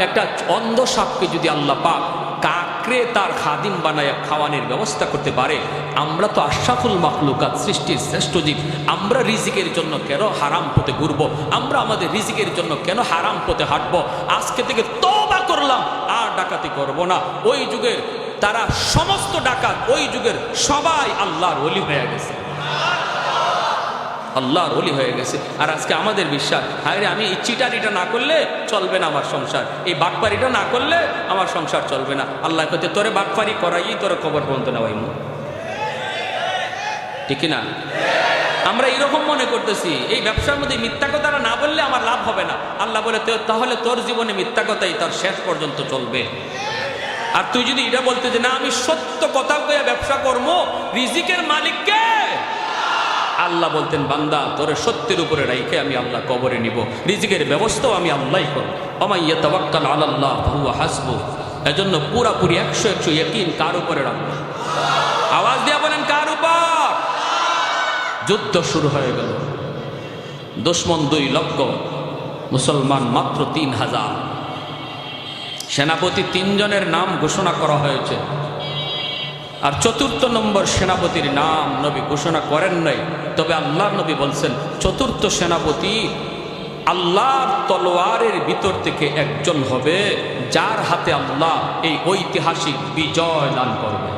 একটা অন্ধ সাপকে যদি আল্লাহ পাক কাকরে তার খাদিম বানায় খাওয়ানোর ব্যবস্থা করতে পারে, আমরা তো আশরাফুল মাখলুকাত, সৃষ্টির শ্রেষ্ঠ জীব, আমরা রিজিকের জন্য কেন হারাম পথে ঘুরবো? আমরা আমাদের রিজিকের জন্য কেন হারাম পথে হাঁটবো? আজকে থেকে তওবা করলাম, আর ডাকাতি করব না। ওই যুগের তারা সমস্ত ডাকাত, ওই যুগের সবাই আল্লাহর ওলি হয়ে গেছে, আল্লাহর ওলি হয়ে গেছে। আর আজকে আমাদের বিশ্বাস, হায় রে আমি এই চিটারিটা না করলে চলবে না আমার সংসার, এই বাটপারিটা না করলে আমার সংসার চলবে না। আল্লাহ কইতে তোরে বাটপারি করাই তোরে কবর পর্যন্ত নেওয়াইমু, ঠিক না? আমরা এরকম মনে করতেছি এই ব্যবসার মধ্যে মিথ্যা কথাটা না বললে আমার লাভ হবে না। আল্লাহ বলে তাহলে তোর জীবনে মিথ্যা কথাই তার শেষ পর্যন্ত চলবে। আর তুই যদি এটা বলতে যে না আমি সত্য কথা কয়ে ব্যবসা করবো, রিজিকের মালিক কে? আল্লাহ বলতেন বান্দা তোরে সত্যের উপরে রাইখে আমি আল্লাহ কবরে নিব, রিজিকের ব্যবস্থাও আমি আল্লাহই করব। ওয়া ইয়াতাওয়াক্কাল আলাল্লাহ ফাহুয়া হাসবুহ। এজন্য পুরাপুরি 100% ইয়াকিন কার উপরে রাখবো? আওয়াজ দিয়ে বলেন কার উপর? যুদ্ধ শুরু হয়ে গেল, দুশমন 2 লক্ষ, মুসলমান মাত্র 3000। সেনাপতি 3 জনের নাম ঘোষণা করা হয়েছে, আর 4র্থ নম্বর সেনাপতির নাম নবী ঘোষণা করেন নাই। তবে আল্লাহর নবী বলছেন 4র্থ সেনাপতি আল্লাহর তলোয়ারের ভিতর থেকে একজন হবে, যার হাতে আল্লাহ এই ঐতিহাসিক বিজয় দান করবে।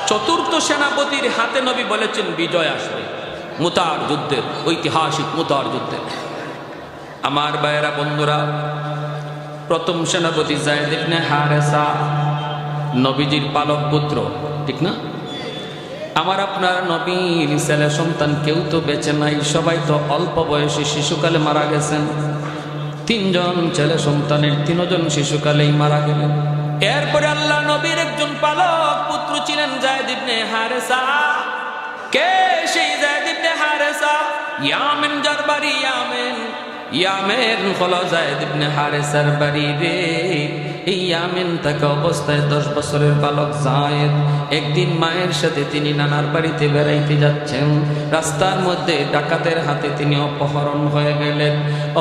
4র্থ সেনাপতির হাতে নবী বলেছেন বিজয় আসবে, মুতার যুদ্ধের, ঐতিহাসিক মুতার যুদ্ধের। আমার ভাইয়েরা বন্ধুরা, প্রথম সেনাপতি যায়েদ ইবনে হারেসা, নবীজির পালক পুত্র, ঠিক না? আমার আপনার নবীর ছেলে সন্তান কেউ তো বেঁচে নাই, সবাই তো অল্প বয়সে শিশুকালে মারা গেছেন। 3 জন ছেলে সন্তানের 3 জন শিশুকালেই মারা গেলেন। এরপরে আল্লাহ নবীর একজন পালক পুত্র ছিলেন যায়েদ ইবনে হারেসা। কে সেই যায়েদ ইবনে হারেসা? ইয়ামেন যার বাড়ি, ইয়ামেন হলো যায়েদ ইবনে হারেসার বাড়ি রে। এই ইয়ামেন থাকা অবস্থায় 10 বছরের বালক যায়েদ একদিন মায়ের সাথে তিনি নানার বাড়িতে বেড়াইতে যাচ্ছেন। রাস্তার মধ্যে ডাকাতের হাতে তিনি অপহরণ হয়ে গেলেন।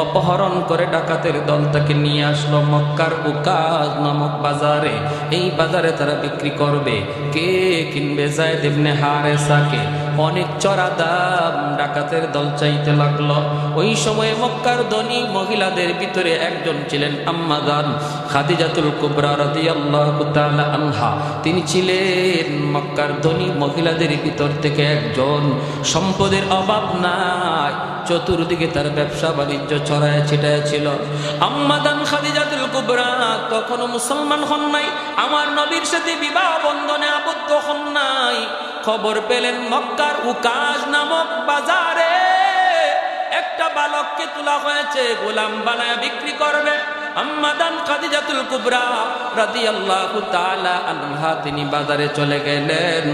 অপহরণ করে ডাকাতের দল তাকে নিয়ে আসলো মক্কার উকাজ নামক বাজারে। এই বাজারে তারা বিক্রি করবে। কে কিনবে? যায়েদ ইবনে হারেসাকে। অনেক চড়া দাম ডাকাতের দল চাইতে লাগলো। ওই সময়ে মক্কার ধনী মহিলাদের ভিতরে একজন ছিলেন আম্মা জান খাদিজাতুল কুবরা রাদিয়াল্লাহু তাআলা আনহা। তিনি ছিলেন মক্কার ধনী মহিলাদের ভিতর থেকে একজন। সম্পদের অভাব নাই, চতুর্দিকে তার ব্যবসা বাণিজ্য ছড়ায় ছিটায় ছিল। আম্মা জান খাদিজাতুল কুবরা তখনও মুসলমান হন নাই, আমার নবীর সাথে বিবাহ বন্ধনে আবদ্ধ হন নাই। খবর পেলেন মক্কার উকাজ নামক বাজারে একটা বালককে তোলা হয়েছে, গোলাম বানায় বিক্রি করবে। আম্মা জান খাদিজাতুল কুবরা রাদিয়াল্লাহু তাআলা আনহা তিনি বাজারে চলে গেলেন।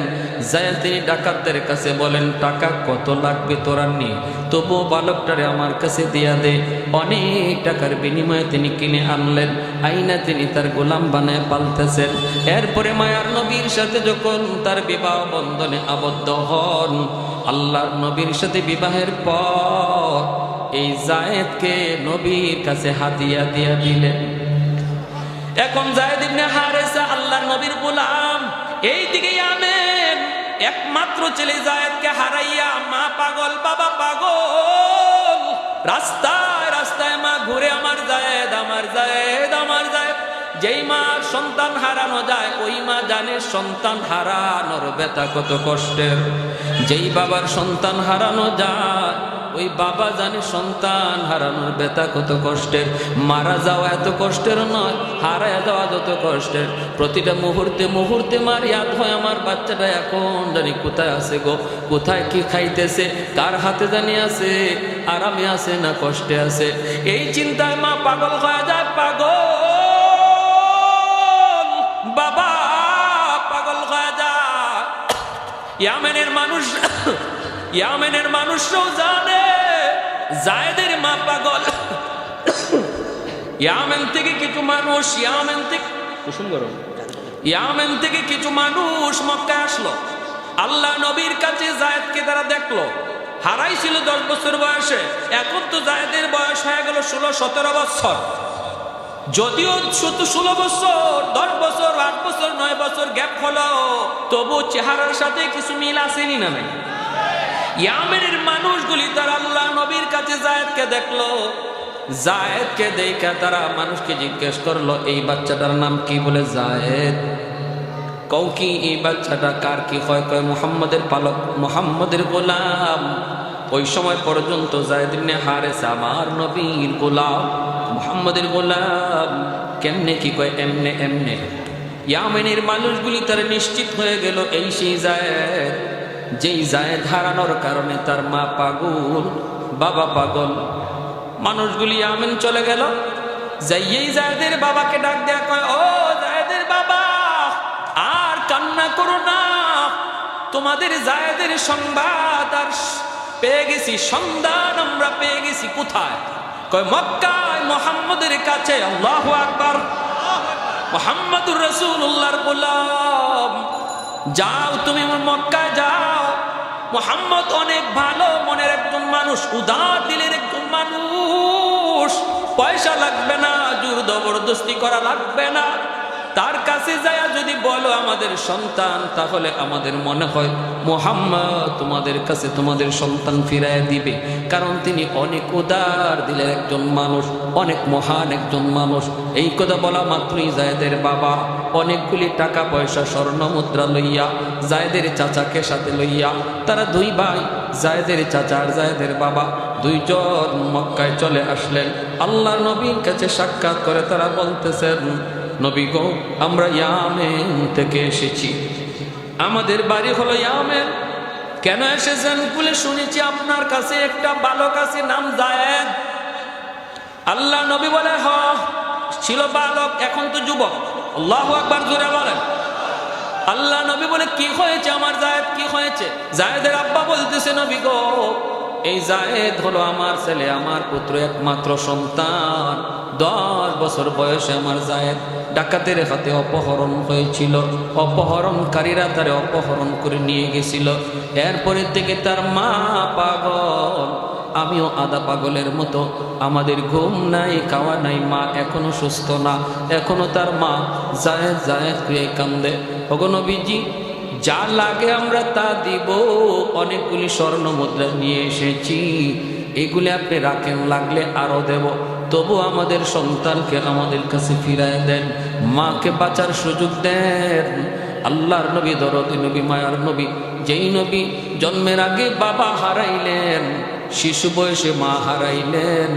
যায় তিনি ডাকাতদের কাছে বলেন, টাকা কত লাগবে তোরা নি, তবু বালকটারে আমার কাছে দিয়া দে। অনেক টাকার বিনিময়ে তিনি কিনে আনলেন। আইনা তিনি তার গোলাম বানায় পালতেছেন। এরপরে মায়ার নবীর সাথে যখন তার বিবাহ বন্ধনে আবদ্ধ হন, আল্লাহর নবীর সাথে বিবাহের পর এই যায়েদকে নবীর কাছে হাদিয়া দিয়া দিলেন। এখন যায়েদ ইবনে হারেসা আল্লাহর নবীর গোলাম। এইদিকে ইয়ামেন একমাত্র ছেলে যায়েদকে হারাইয়া মা পাগল, বাবা পাগল। রাস্তায় রাস্তায় মা ঘুরে আমার যায়েদ, আমার যায়েদ, আমার যায়েদ। যেই মার সন্তান হারানো যায় ওই মা জানে সন্তান হারানোর ব্যথা কত কষ্টের। যেই বাবার সন্তান হারানো যায় ওই বাবা জানে সন্তান হারানোর ব্যথা কত কষ্টের। মারা যাওয়া এত কষ্টের নয়, হারায় যাওয়া যত কষ্টের। প্রতিটা মুহূর্তে মুহূর্তে মার ইয়াদ হয় আমার বাচ্চাটা এখন জানি কোথায় আছে গো, কোথায় কি খাইতেছে, কার হাতে জানি আছে, আরামে আছে না কষ্টে আছে। এই চিন্তায় মা পাগল হয়ে যায়, পাগল বাবা পাগল হয়ে যায়। ইয়ামেনের মানুষরাও জানে জায়েদের মা পাগল। ইয়ামেন থেকে কিছু মানুষ ইয়ামেন থেকে কিছু মানুষ মক্কায় আসলো। আল্লাহ নবীর কাছে জায়েদকে তারা দেখলো। হারাইছিল 10 বছর বয়সে, এখন তো জায়েদের বয়স হয়ে গেল 16-17 বছর। যদিও শুধু 16 বছর, 10 বছর, 8 বছর, 9 বছর গ্যাপ হলো, তবু চেহারার সাথে কিছু মিল আসেনি না নাই? ইয়ামেনের মানুষগুলি তারা আল্লাহ নবীর কাছে জায়েদকে দেখলো। জায়েদকে দেখে তারা মানুষকে জিজ্ঞেস করলো, এই বাচ্চাটার নাম কি? বলে জায়েদ। কও কি এই বাচ্চাটা কার কি হয়? কয় মুহাম্মাদের পালক, মুহাম্মাদের গোলাম। ওই সময় পর্যন্ত জায়েদ ইবনে হারেসা আমার নবীর গোলাম, মুহাম্মাদের গোলাম। কেমনে কি? কয় এমনে এমনে। ইয়ামেনের মানুষগুলি তারা নিশ্চিত হয়ে গেল এই সেই জায়েদ, যেই জায়েদ হারানোর কারণে তার মা পাগল, বাবা পাগল। মানুষগুলি ইয়ামেন চলে গেল। যাইয়েই জায়েদের বাবাকে ডাক দেয়া কয়, ও জায়েদের বাবা, আর কান্না করো না, তোমাদের জায়েদের সংবাদ আর পেয়ে গেছি, সন্ধান আমরা পেয়ে গেছি। কোথায়? কয় মক্কায় মুহাম্মাদের কাছে। আল্লাহু আকবার। মুহাম্মাদুর রাসূলুল্লাহর গোলাম। যাও তুমি মক্কায় যাও। মুহাম্মদ অনেক ভালো মনের একজন মানুষ, উদার দিলের একজন মানুষ। পয়সা লাগবে না, জোর জবরদস্তি করা লাগবে না। তার কাছে যায় যদি বলো আমাদের সন্তান, তাহলে আমাদের মনে হয় মুহাম্মদ তোমাদের কাছে তোমাদের সন্তান ফিরায় দিবে। কারণ তিনি অনেক উদার দিলের একজন মানুষ, অনেক মহান একজন মানুষ। এই কথা বলা মাত্রই জায়েদের বাবা অনেকগুলি টাকা পয়সা স্বর্ণ মুদ্রা লইয়া জায়েদের চাচাকে সাথে লইয়া, তারা 2 ভাই, জায়েদের চাচা আর জায়েদের বাবা, 2 জন মক্কায় চলে আসলেন। আল্লাহ নবীর কাছে সাক্ষাৎ করে তারা বলতেছেন, নবী গো, আমরা ইয়ামেন থেকে এসেছি, আমাদের বাড়ি হলো ইয়ামেন। কেন এসেছেন? বলে শুনেছি আপনার কাছে একটা বালক আছে, নাম জায়েদ। আল্লাহ নবী বলে, হ, ছিল বালক, এখন তো যুবক। আল্লাহু আকবার, জোরে বলেন। আল্লাহ নবী বলে, কি হয়েছে আমার জায়েদ, কি হয়েছে? জায়েদের আব্বা বলতেছে, নবী গো, এই জায়েদ হলো আমার ছেলে, আমার পুত্র, একমাত্র সন্তান। 10 বছর বয়সে আমার জায়েদ ডাকাতের হাতে অপহরণ হয়েছিল। অপহরণকারীরা তারে অপহরণ করে নিয়ে গেছিল। এরপরে থেকে তার মা পাগল, আমিও আধা পাগলের মতো। আমাদের ঘুম নাই, খাওয়া নাই, মা এখনো সুস্থ না। এখনো তার মা জায়েদ জায়েদ করে কান্দে। ওগো নবীজি, যা লাগে আমরা তা দিব। অনেকগুলি স্বর্ণ মুদ্রা নিয়ে এসেছি, এগুলি আপনি রাখেন, লাগলে আরো দেব। তবু আমাদের সন্তানকে আমাদের কাছে ফিরায় দেন, মাকে বাঁচার সুযোগ দেন। আল্লাহর নবী, দরদি নবী, মায়ার নবী, যেই নবী জন্মের আগে বাবা হারাইলেন, শিশু বয়সে মা হারাইলেন,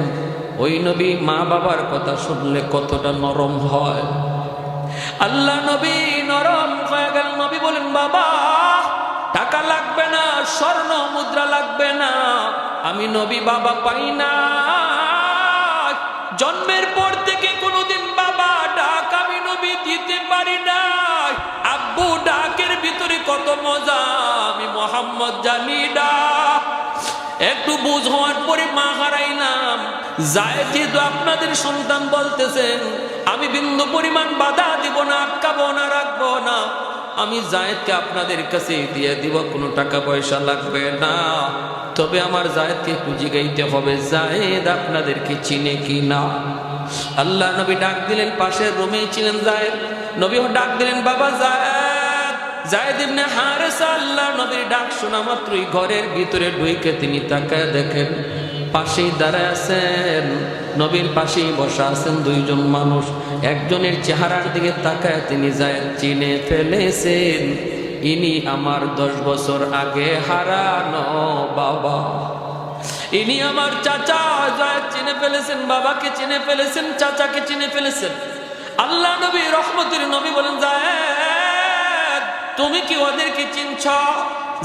ওই নবী মা বাবার কথা শুনলে কতটা নরম হয়। আল্লাহ নবী নরম হয়ে গেল। নবী বলেন, বাবা টাকা লাগবে না, স্বর্ণ মুদ্রা লাগবে না, আমি নবী বাবা পাই না। জন্মের পর থেকে কোনোদিন বাবা ডাক আমি নবী দিতে পারি না। আব্বু ডাকের ভিতরে কত মজা আমি মুহাম্মদ জানি না। একটু বুঝ হওয়ার পরে মা হারাইলাম। জায়েদ যেহেতু আপনাদের সন্তান বলতেছেন, আমি বিন্দু পরিমাণ বাধা দিব না, আটকাবো না, রাখবো না। আমি জায়েদকে আপনাদের কাছে দিয়ে দিব, কোনো টাকা পয়সা লাগবে না। তবে আমার জায়েদকে একটু জিগাইতে হবে, জায়েদ আপনাদেরকে চিনে কি না। আল্লাহ নবী ডাক দিলেন, পাশের রুমেই ছিলেন জায়েদ। নবীও ডাক দিলেন, বাবা জায়েদ, জায়েদ ইবনে হারেসা। আল্লাহ নবীর ডাক শোনা মাত্রই ঘরের ভিতরে ঢুকে তিনি তাকায় দেখেন, পাশেই দাঁড়ায় আছেন, নবীর পাশেই বসা আছেন 2 জন মানুষ। একজনের চেহারার দিকে তাকায় তিনি জায়েদ চিনে ফেলেছেন, ইনি আমার 10 বছর আগে হারানো বাবা, ইনি আমার চাচা। জায়েদ চিনে ফেলেছেন, বাবাকে চিনে ফেলেছেন, চাচাকে চিনে ফেলেছেন। আল্লাহ নবী রহমতের নবী বলেন, জায়েদ তুমি কি ওদেরকে চিনছ?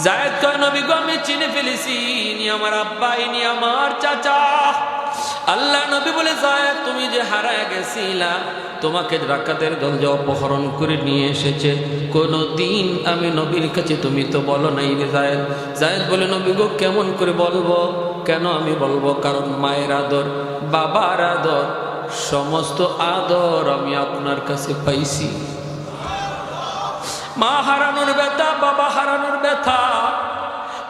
জায়েদ কয়, নবী গো আমি চিনে ফেলেছি, ইনি আমার আব্বা, ইনি আমার চাচা। আল্লাহ নবী বলে, জায়েদ তুমি যে হারায় গেছিলা, তোমাকে ডাকাতের দল যে অপহরণ করে নিয়ে এসেছে, কোনদিন আমি নবীর কাছে তুমি তো বলো নাই রে জায়েদ। জায়েদ বলে, নবী গো কেমন করে বলবো, কেন আমি বলবো, কারণ মায়ের আদর, বাবার আদর, সমস্ত আদর আমি আপনার কাছে পাইছি। মা হারানোর ব্যথা, বাবা হারানোর ব্যথা,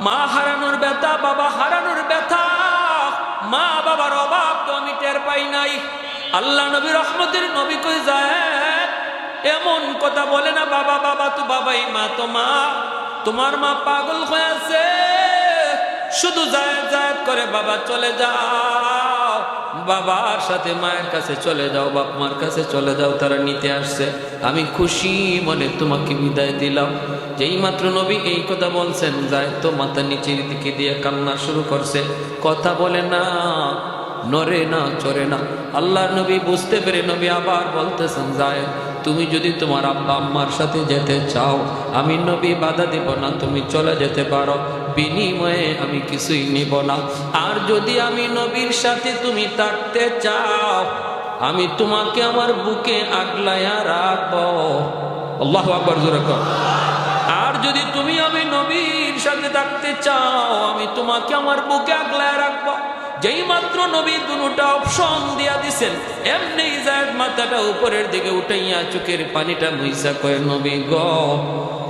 মা হারানোর ব্যথা, বাবা হারানোর ব্যথা, মা বাবার অভাব তো আমি টের পাই নাই। আল্লাহ নবী, রহমতের নবী কই যায়, এমন কথা বলে না, বাবা বাবা তো বাবাই, মা তো মা। তোমার মা পাগল হয়েছে, শুধু জায়েদ জায়েদ করে, বাবা চলে যাও, বাবার সাথে মায়ের কাছে চলে যাও, বাপ মার কাছে চলে যাও, তারা নিতে আসছে, আমি খুশি মনে তোমাকে বিদায় দিলাম। যেই মাত্র নবী এই কথা বলছেন, জায়েদ তো মাথা নিচের দিকে দিয়ে কান্না শুরু করছে, কথা বলে না, নড়ে না, চড়ে না। আল্লাহর নবী বুঝতে পেরে নবী আবার বলতেছেন, জায়েদ তুমি যদি তোমার আব্বা আম্মার সাথে যেতে চাও, আমি নবী বাধা দেব না, তুমি চলে যেতে পারো, বিনিময়ে আমি কিছুই নিব না। আর যদি আমি নবীর সাথে তুমি থাকতে চাও, আমি তোমাকে আমার বুকে আগলায়া রাখবো। আল্লাহু আকবার, জোরে কর। আর যদি তুমি আমি নবীর সাথে থাকতে চাও, আমি তোমাকে আমার বুকে আগলায়া রাখবো। যেই মাত্র নবী দুটা অপশন দিয়া দিছেন, এমনি জায়েদ মাথাটা উপরের দিকে উঠাইয়া চোখের পানিটা মুইসা কয়, নবী গো,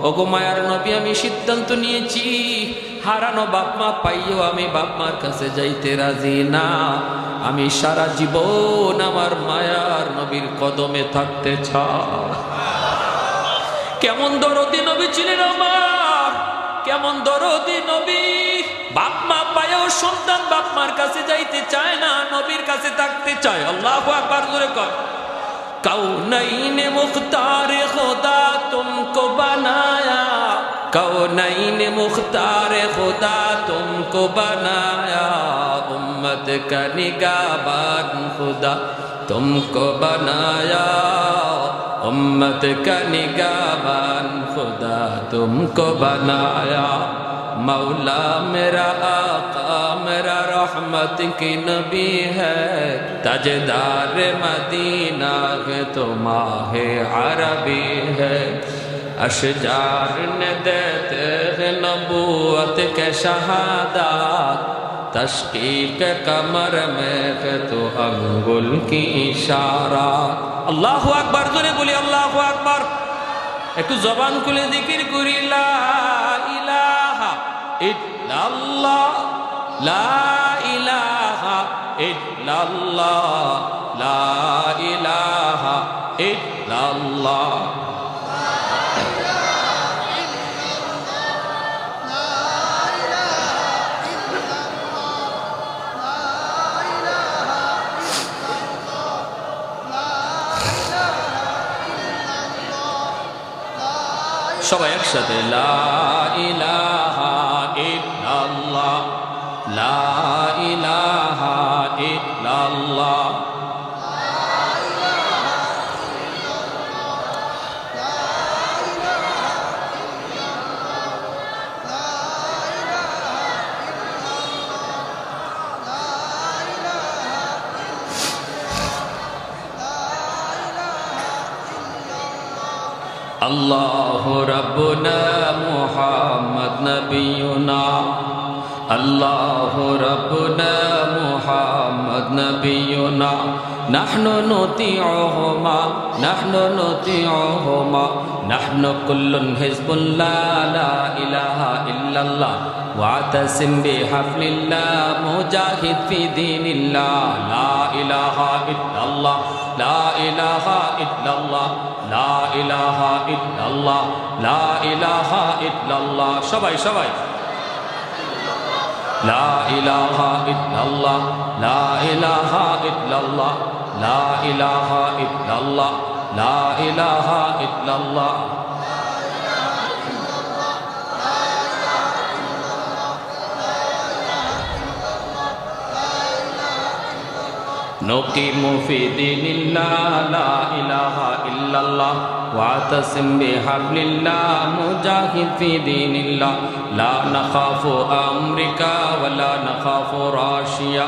ওগো মায়ার নবী, আমি সিদ্ধান্ত নিয়েছি, হারানো বাপ মা পাইও আমি বাপ মার কাছে যাইতে রাজি না, আমি সারা জীবন আমার মায়ার নবীর কদমে থাকতে চাই। কেমন দরদি নবী ছিলেন আমার, কেমন দরদি নবী। বাপ মা পায়েও সন্তান বাপ মার কাছে যাইতে চায় না, নবীর কাছে থাকতে চায়। আল্লাহু আকবার, জোরে কর। কাউনাইনে মুখতারে খোদা তুমকো বানায়া, কাউনাইনে মুখতারে খোদা তুমকো বানায়া, উম্মত কা নিগাহবান খুদা तुमको बनाया, उम्मत का निगाहबान खुदा तुमको बनाया। मौला मेरा आका मेरा रहमत की नबी है, ताजदार मदीना के तो माहे अरबी है। अशजार ने देते हैं नबूवत के शहादत, तशकीक कमर में है तो अंगुल की इशारा। अल्लाहु अकबर, जोरे बोली अल्लाहु अकबर। একটু জবান খুলে জিকির করি, লা ইলাহা ইল্লাল্লাহ, লা ইলাহা ইল্লাল্লাহ, লা ইলাহা ইল্লাল্লাহ। সবাই একসাথে, লা ইলাহা ইল্লাল্লাহ, লা ইলাহা ইল্লাল্লাহ। अल्लाहु रब्बुना मुहम्मद नबियुना, अल्लाहु रब्बुना मुहम्मद नबियुना, नहनु नुतिउहुमा, नहनु नुतिउहुमा, नहनु कुल्लुन हिज़्बुल्लाह, ला इलाहा इल्लल्लाह, वातसिम बिहब्लिल्लाह, मुजाहिद फी दीनिल्लाह, ला इलाहा इल्लल्लाह, ला इलाहा इल्लल्लाह, ला इलाहा इल्लल्लाह, ला इलाहा इल्लल्लाह। সবাই সবাই, লা ইলাহা ইল্লাল্লাহ, লা ইলাহা ইল্লাল্লাহ, লা ইলাহা ইল্লাল্লাহ, লা ইলাহা ইল্লাল্লাহ। نقيم في دين الله، لا إله إلا الله، واعتصم بحبل الله، مجاهد في دين الله، لا نخاف أمريكا ولا نخاف روسيا،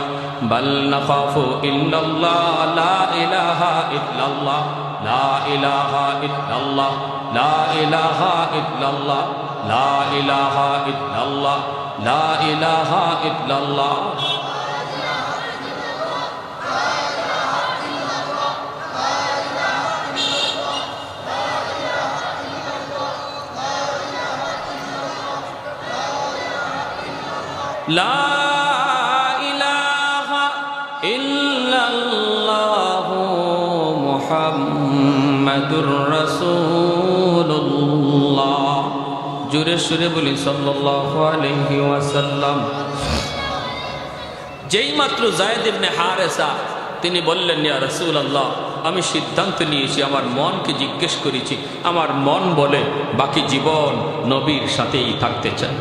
بل نخاف إلا الله، لا إله إلا الله، لا إله إلا الله، لا إله إلا الله، لا إله إلا الله، لا إله إلا الله। লা ইলাহা ইল্লাল্লাহু মুহাম্মাদুর রাসূলুল্লাহ। জোরে সুরে বলি সাল্লাল্লাহু আলাইহি ওয়াসাল্লাম। যেই মাত্র যায়েদ ইবনে হারেসা তিনি বললেন, ইয়া রাসূলুল্লাহ, আমি সিদ্ধান্ত নিয়েছি, আমার মনকে জিজ্ঞেস করেছি, আমার মন বলে বাকি জীবন নবীর সাথেই থাকতে চাই।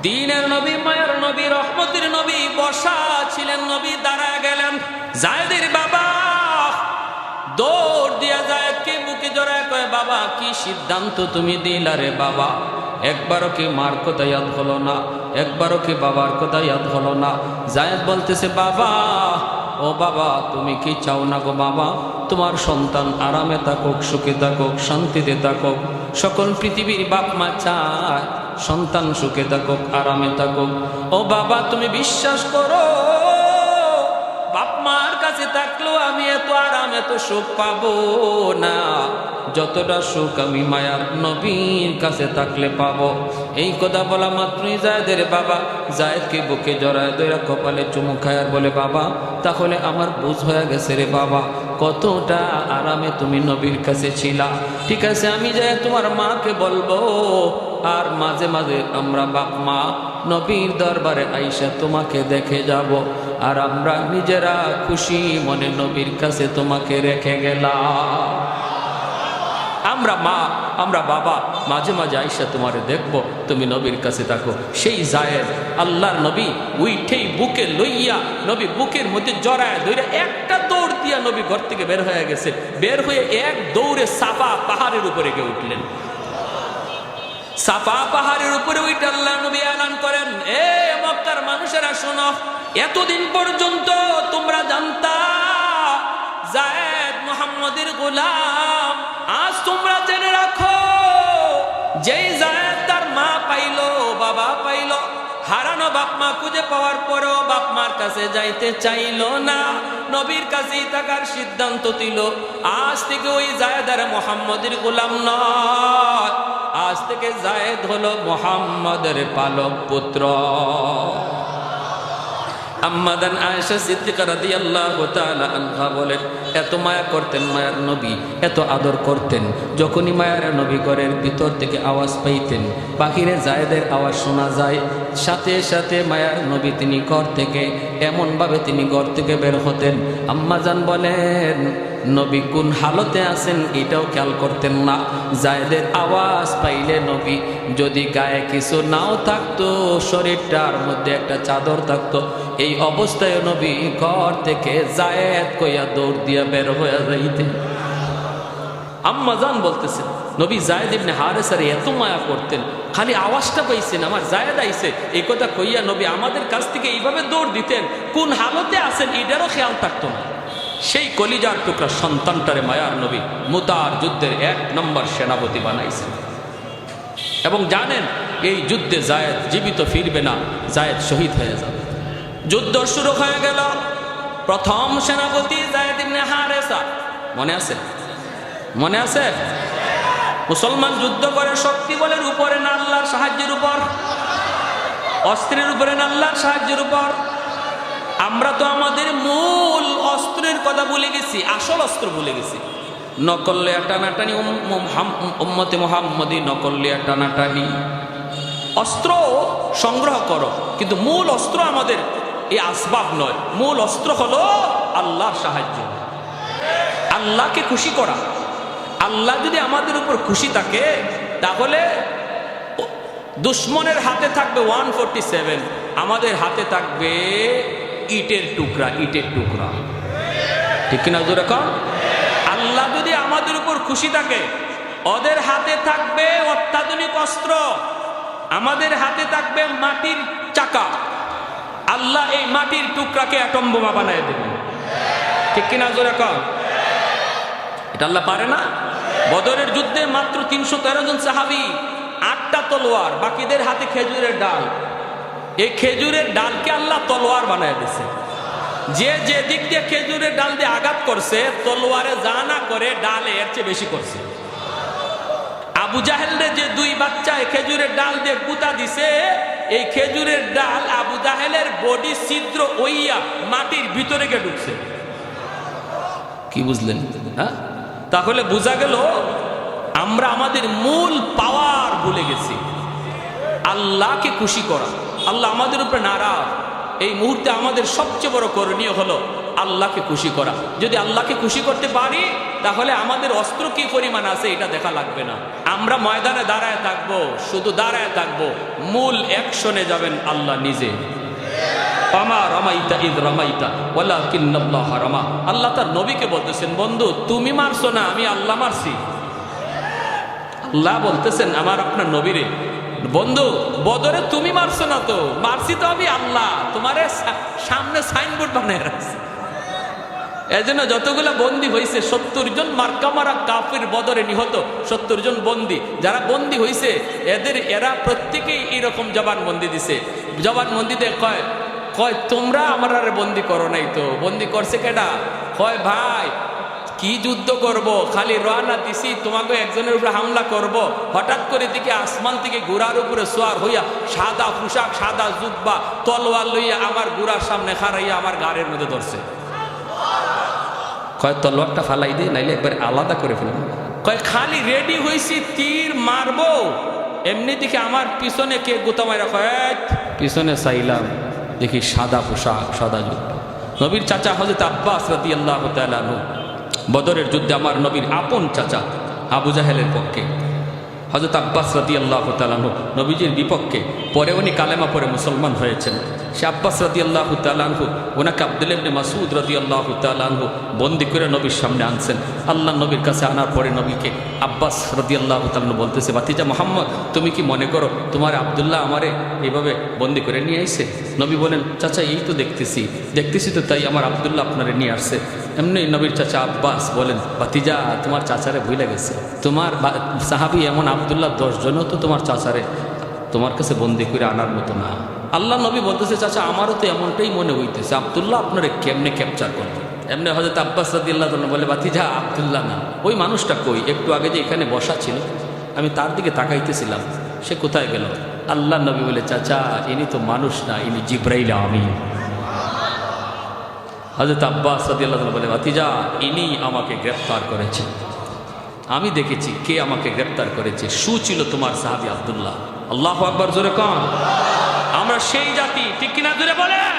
দ্বীনের নবী, মায়ের নবী, রহমতের নবী বসা ছিলেন, নবী দাঁড়ায় গেলেন। যায়েদের বাবা দৌড় দিয়া যায়েদকে বুকে জড়ায় কয়, বাবা কি সিদ্ধান্ত তুমি দিলা রে বাবা? একবারও কি মার কথা ইয়াদ হলো না? একবারও কি বাবার কথা ইয়াদ হলো না? যায়েদ বলতেছে, বাবা ও বাবা, তুমি কি চাও না গো বাবা? তোমার সন্তান আরামে থাকুক, সুখে থাকুক, শান্তিতে থাকুক। সকল পৃথিবীর বাপ মা চায় সন্তান সুখে থাকুক, আরামে থাকুক। ও বাবা, তুমি বিশ্বাস করো, বাপ মার কাছে থাকলেও আমি এত আরাম, এত সুখ পাবো না যতটা সুখ আমি মায়ার নবীর কাছে থাকলে পাবো। এই কথা বলা মাত্রই যায়েদের বাবা যায়েদকে বুকে জড়ায় ধরে কপালে চুমু খায় আর বলে, বাবা তাহলে আমার বুঝ হয়ে গেছে রে বাবা, কতটা আরামে তুমি নবীর কাছে ছিলা। ঠিক আছে, আমি যাই তোমার মাকে বলবো, আর মাঝে মাঝে আমরা বাপ মা নবীর দরবারে আইসা তোমাকে দেখে যাব, আর আমরা নিজেরা খুশি মনে নবীর কাছে তোমাকে রেখে গেলাম। আমরা মা, আমরা বাবা মাঝে মাঝে আইসা তোমারে দেখবো, তুমি নবীর কাছে থাকো। সেই যায়েদ আল্লাহর নবী উইঠেই বুকে লইয়া, নবী বুকের মধ্যে জড়ায় ধরে একটা দৌড় দিয়া নবী ঘর থেকে বের হয়ে গেছে। বের হয়ে এক দৌড়ে সাফা পাহাড়ের উপরে গিয়ে উঠলেন। সাফা পাহাড়ের উপরে উঠে আল্লাহ নবী এলান করেন, এ মক্কার মানুষেরা শোনো, এতদিন পর্যন্ত তোমরা জানতা যায়েদ মুহাম্মদের গোলাম, আজ তোমরা জেনে রাখো, যেই যায়েদ তার মা পাইলো, বাবা পাইলো, হারানো বাপ মা খুঁজে পাওয়ার পরেও বাপ মার কাছে যাইতে চাইলো না, নবীর কাছেই থাকার সিদ্ধান্ত দিল। আজ থেকে ওই যায়েদ আর মুহাম্মদের গোলাম নয়, আজ থেকে যায়েদ হলো মুহাম্মদের পালক পুত্র। আম্মাদান আয়েশা সিদ্দিকা রাদিয়াল্লাহু তাআলা আনহা বলেন, এত মায়া করতেন মায়ার নবী, এত আদর করতেন, যখনই মায়ার নবী ঘরের ভিতর থেকে আওয়াজ পাইতেন, বাহিরে যায়েদের আওয়াজ শোনা যায়, সাথে সাথে মায়ার নবী তিনি ঘর থেকে এমনভাবে তিনি ঘর থেকে বের হতেন, আম্মাজান বলেন নবী কোন হালতে আছেন এটাও খেয়াল করতেন না। যায়েদের আওয়াজ পাইলে নবী যদি গায়ে কিছু নাও থাকতো, শরীরটার মধ্যে একটা চাদর থাকতো, এই অবস্থায় নবী ঘর থেকে যায়েদ কইয়া দৌড় দিয়া বের হয়ে যাইতেন। আম্মাজান বলতেছেন নবী যায়েদ ইবনে হারেসারে এত মায়া করতেন, খালি আওয়াজটা পাইছেন আমার যায়েদ আইছে এই কথা কইয়া নবী আমাদের কাছ থেকে এইভাবে দৌড় দিতেন, কোন হালতে আছেন এটারও খেয়াল থাকতো না। সেই কলিজার টুকরা সন্তানটারে মায়ার নবী মুতার যুদ্ধের 1 নম্বর সেনাপতি বানাইছেন। এবং জানেন এই যুদ্ধে যায়েদ জীবিত ফিরবে না, যায়েদ শহীদ হয়ে যাবে। যুদ্ধ শুরু হয়ে গেল, প্রথম সেনাপতি যায়েদ ইবনে হারেসা। মনে আছে? মনে আছে? মুসলমান যুদ্ধ করে শক্তি বলের উপরে না আল্লাহর সাহায্যের উপর? অস্ত্রের উপরে না আল্লাহর সাহায্যের উপর? আমরা তো আমাদের মূল অস্ত্রের কথা ভুলে গেছি, আসল অস্ত্র ভুলে গেছি। নকলে টানাটানি, উম্মতে মুহাম্মদী নকলে টানাটানি। অস্ত্র সংগ্রহ করো, কিন্তু মূল অস্ত্র আমাদের এই আসবাব নয়, মূল অস্ত্র হলো আল্লাহর সাহায্য, আল্লাহকে খুশি করা। আল্লাহ যদি আমাদের উপর খুশি থাকে তাহলে দুশ্মনের হাতে থাকবে 147, আমাদের হাতে থাকবে ইটের টুকরা, ইটের টুকরা। ঠিক কিনা জোরে কর? আল্লাহ যদি আমাদের উপর খুশি থাকে, ওদের হাতে থাকবে অত্যাধুনিক অস্ত্র, আমাদের হাতে থাকবে মাটির চাকা। আল্লাহ এই মাটির টুকরাকে অ্যাটম বোমা বানায় দেবেন। ঠিক কিনা জোরে কর? এটা আল্লাহ পারে না? বদরের যুদ্ধে মাত্র 313 জন সাহাবী, 8টা তলোয়ার, বাকিদের হাতে খেজুরের ডাল। এই খেজুরের ডালকে আল্লাহ তলোয়ার বানায় দিয়েছে। যে যে দিক দিয়ে খেজুরের ডাল দিয়ে আঘাত করছে, তলোয়ারে যা না করে ডালে এর চেয়ে বেশি করছে। আবু জাহেলের যে 2 বাচ্চায় খেজুরের ডাল দিয়ে গুতা দিছে, এই খেজুরের ডাল আবু জাহেলের বডি ছিদ্র ওইয়া মাটির ভিতরে গিয়ে ঢুকছে। কি বুঝলেন? হ্যাঁ, তাহলে বোঝা গেল আমরা আমাদের মূল পাওয়ার ভুলে গেছি, আল্লাহকে খুশি করা। আল্লাহ আমাদের উপরে নারাজ। এই মুহূর্তে আমাদের সবচেয়ে বড় করণীয় হলো আল্লাহকে খুশি করা। যদি আল্লাহকে খুশি করতে পারি তাহলে আমাদের অস্ত্র কি পরিমাণ আছে এটা দেখা লাগবে না। আমরা ময়দানে দাঁড়ায় থাকবো, শুধু দাঁড়ায় থাকবো, মূল অ্যাকশনে যাবেন আল্লাহ নিজে। আল্লাহ তার নবীকে বলতেছেন, বন্ধু তুমি মারছো না, আমি আল্লাহ মারছি। আল্লাহ বলতেছেন আমার আপনার নবীরে, বন্ধু বদরে তুমি মারছো না তো, মারছি তো আমি আল্লাহ, তোমারে সামনে সাইনবোর্ড বানিয়ে রাখছি। এজন্য যতগুলা বন্দী হয়েছে 70 জন মার্কা মারা কাফির বদরে নিহত 70 জন বন্দী যারা বন্দী হয়েছে, এরা প্রত্যেকেই এরকম জবানবন্দি দিছে। জবানবন্দিতে কয় তোমরা আমার আর বন্দি করো নাই তো, বন্দি করছে কেডা? কয় ভাই কি যুদ্ধ করব, খালি রওনা দিছি, তোমাকে একজনের উপরে হামলা করব। হঠাৎ করে দিকে আসমান থেকে ঘোড়ার উপরে সোয়ার হইয়া সাদা পোশাক সাদা জুব্বা তলোয়ার লইয়া আমার ঘোড়ার সামনে খাড়াইয়া আমার গাড়ির মধ্যে ধরছে। কয় তলোয়ারটা ফালাই দে, নাইলে একবার আলাদা করে ফেলব। কয় খালি রেডি হয়েছি, তীর মারবো, এমনি দিকে আমার পিছনে কে গোতা মারা। কয় পিছনে চাইলাম, দেখি সাদা পোশাক সাদা জুব্বা। নবীর চাচা হযরত আব্বাস রাদিয়াল্লাহু তাআলা আনহু বদরের যুদ্ধে আমার নবীর আপন চাচা আবু জাহেলের পক্ষে, হযরত আব্বাস রাদিয়াল্লাহু তাআলা আনহু নবীজির বিপক্ষে, পরে উনি কালেমা পড়ে মুসলমান হয়েছেন। সে আব্বাস রাদিয়াল্লাহু তাআলা আনহু ওনাকে আব্দুল্লাহ ইবনে মাসউদ রাদিয়াল্লাহু তাআলা আনহু বন্দী করে নবীর সামনে আনছেন। আল্লাহ নবীর কাছে আনার পরে নবীকে আব্বাস রাদিয়াল্লাহু তাআলা আনহু বলতেছে, ভাতিজা মুহাম্মদ তুমি কি মনে করো তোমার আব্দুল্লাহ আমারে এইভাবে বন্দী করে নিয়ে আইছে? নবী বলেন, চাচা এই তো দেখতেছি তো, তাই আমার আব্দুল্লাহ আপনারে নিয়ে আসছে। এমনি নবীর চাচা আব্বাস বলেন, ভাতিজা তোমার চাচারে ভুলে গেছে, তোমার সাহাবী এমন আব্দুল্লাহ 10 জনও তো তোমার চাচারে তোমার কাছে বন্দী করে আনার মতো না। আল্লাহ নবী বলতেছে, চাচা আমারও তো এমনটাই মনে হইতেছে, আব্দুল্লাহ আপনারে কেমনে ক্যাপচার করবে? এমনি হযরত আব্বাস রাদিয়াল্লাহু তাআলা বলে, ভাতিজা আব্দুল্লাহ না, ওই মানুষটা কই? একটু আগে যে এখানে বসা ছিল আমি তার দিকে তাকাইতেছিলাম, সে কোথায় গেল? আল্লাহ নবী বলে, চাচা ইনি তো মানুষ না, ইনি জিবরাইল আমিন। হযরত আব্বাস রাদিয়াল্লাহু তাআলা বলে, ভাতিজা ইনি আমাকে গ্রেফতার করেছে, আমি দেখেছি কে আমাকে গ্রেফতার করেছে, ছিল তোমার সাহাবী আব্দুল্লাহ। আল্লাহু আকবার, জোরে কন। আমরা সেই জাতি, ঠিক কিনা জোরে বলেন?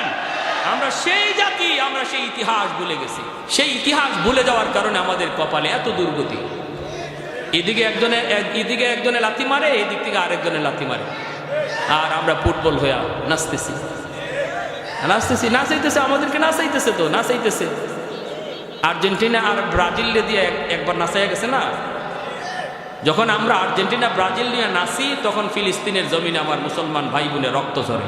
আমরা সেই জাতি, আমরা সেই ইতিহাস ভুলে গেছি। সেই ইতিহাস ভুলে যাওয়ার কারণে আমাদের কপালে এত দুর্গতি। এদিকে একজনে লাথি মারে, এদিক থেকে আরেকজনে লাথি মারে, আর আমরা ফুটবল হইয়া নাচাইতেছে, আমাদেরকে নাচাইতেছে। আর্জেন্টিনা আর ব্রাজিল দিয়ে একবার নাচাইয়া গেছে না? যখন আমরা আর্জেন্টিনা ব্রাজিল নিয়ে নাচি তখন ফিলিস্তিনের জমিনে আমার মুসলমান ভাই বোনের রক্ত ঝরে।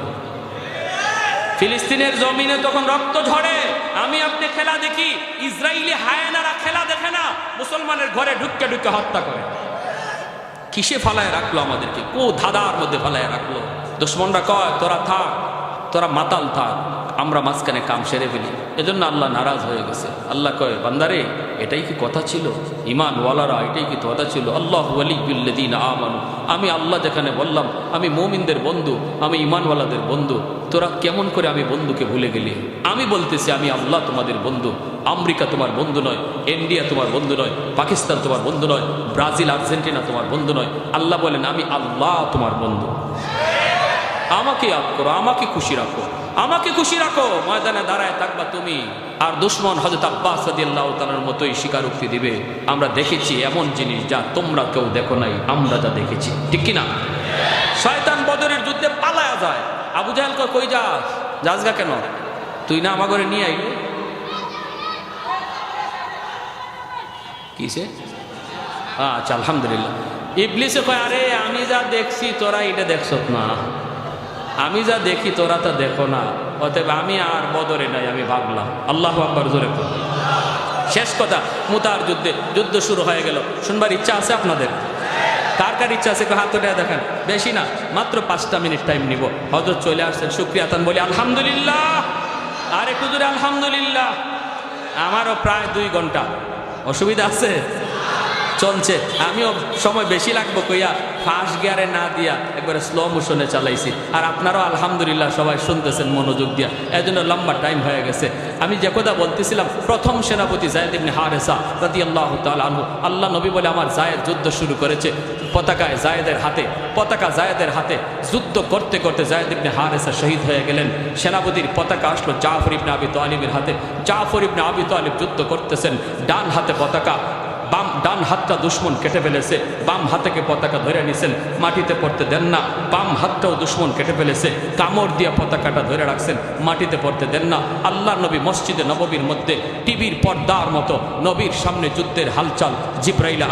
ফিলিস্তিনের জমিনে তখন রক্ত ঝরে। আমি আপনি খেলা দেখি, ইসরায়েলি হায়েনারা খেলা দেখে না, মুসলমানের ঘরে ঢুকে হত্যা করে। কিসে ফালায় রাখলো আমাদেরকে? ধাঁধার মধ্যে ফালায় রাখলো। দুশমনরা কয় তোরা থাক, তোরা মাতাল থাক, আমরা মাঝখানে কাম সেরে ফেলি। এজন্য আল্লাহ নারাজ হয়ে গেছে। আল্লাহ কয়, বান্দারে এটাই কি কথা ছিল? ঈমানওয়ালারা এটাই কি কথা ছিল? আল্লাহু ওয়ালিয়্যুল্লাযীনা আমানু, আমি আল্লাহ যেখানে বললাম আমি মুমিনদের বন্ধু, আমি ঈমানওয়ালাদের বন্ধু, তোরা কেমন করে আমি বন্ধুকে ভুলে গেলি? আমি বলতেছি আমি আল্লাহ তোমাদের বন্ধু। আমেরিকা তোমার বন্ধু নয়, ইন্ডিয়া তোমার বন্ধু নয়, পাকিস্তান তোমার বন্ধু নয়, ব্রাজিল আর্জেন্টিনা তোমার বন্ধু নয়। আল্লাহ বলেন আমি আল্লাহ তোমার বন্ধু। আমাকে ইয়াদ করো, আমাকে খুশি রাখো, আমাকে খুশি রাখো, ময়দানে দাঁড়ায় থাকবা তুমি। আর দুশমন হযরত আব্বাস রাদিয়াল্লাহু তাআলার মতোই স্বীকারোক্তি দিবে, আমরা দেখেছি এমন জিনিস যা তোমরা কেউ দেখো নাই, আমরা যা দেখেছি। ঠিক কিনা? শয়তান বদরের যুদ্ধে পালায়া যায়। আবু জাহেল কই যাস গা কেন? তুই না আমার ঘরে নিয়ে আইলি। কিসে? আচ্ছা, আলহামদুলিল্লাহ। ইবলিসে কয়, আরে আমি যা দেখছি তোরা এটা দেখছ না, আমি যা দেখি তোরা তা দেখো না, অতএব আমি আর বদরে নাই, আমি ভাগলাম। আল্লাহু আকবার, জোরে কর। শেষ কথা, মুতার যুদ্ধ শুরু হয়ে গেল। শুনবার ইচ্ছা আছে আপনাদের? কার কার ইচ্ছা আছে হাত উঠে দেখেন। বেশি না, মাত্র 5টা মিনিট টাইম নিব। হযরত চলে আসছেন, শুকরিয়া তান বলি আলহামদুলিল্লাহ। আর একটু জোরে আলহামদুলিল্লাহ। আমারও প্রায় 2 ঘন্টা। অসুবিধা আছে? চলছে, আমিও সময় বেশি লাগবো কইয়া ফার্স্ট গিয়ারে না দিয়া একবারে স্লো মোশনে চালাইছি। আর আপনারাও আলহামদুলিল্লাহ সবাই শুনতেছেন মনোযোগ দিয়া, এই জন্য লম্বা টাইম হয়ে গেছে। আমি যে কথা বলতেছিলাম, প্রথম সেনাপতি যায়েদ ইবনে হারেসা রাদিয়াল্লাহু তাআলা আনহু, আল্লাহ নবী বলে আমার যায়েদ যুদ্ধ শুরু করেছে, পতাকায় যায়েদের হাতে, পতাকা যায়েদের হাতে। যুদ্ধ করতে করতে যায়েদ ইবনে হারেসা শহীদ হয়ে গেলেন। সেনাপতির পতাকা আসলো জাফর ইবনে আবি তালিবের হাতে। জাফর ইবনে আবি তালিব যুদ্ধ করতেছেন, ডান হাতে পতাকা, ডান হাতটা দুশ্মন কেটে ফেলেছে, বাম হাতেকে পতাকা ধরে নিছেন, মাটিতে পড়তে দেন না। বাম হাতটাও দুশ্মন কেটে ফেলেছে, কামড় দিয়া পতাকাটা ধরে রাখছেন, মাটিতে পড়তে দেন না। আল্লাহ নবী মসজিদে নববীর মধ্যে টিভির পর্দার মতো নবীর সামনে যুদ্ধের হালচাল, জিব্রাইল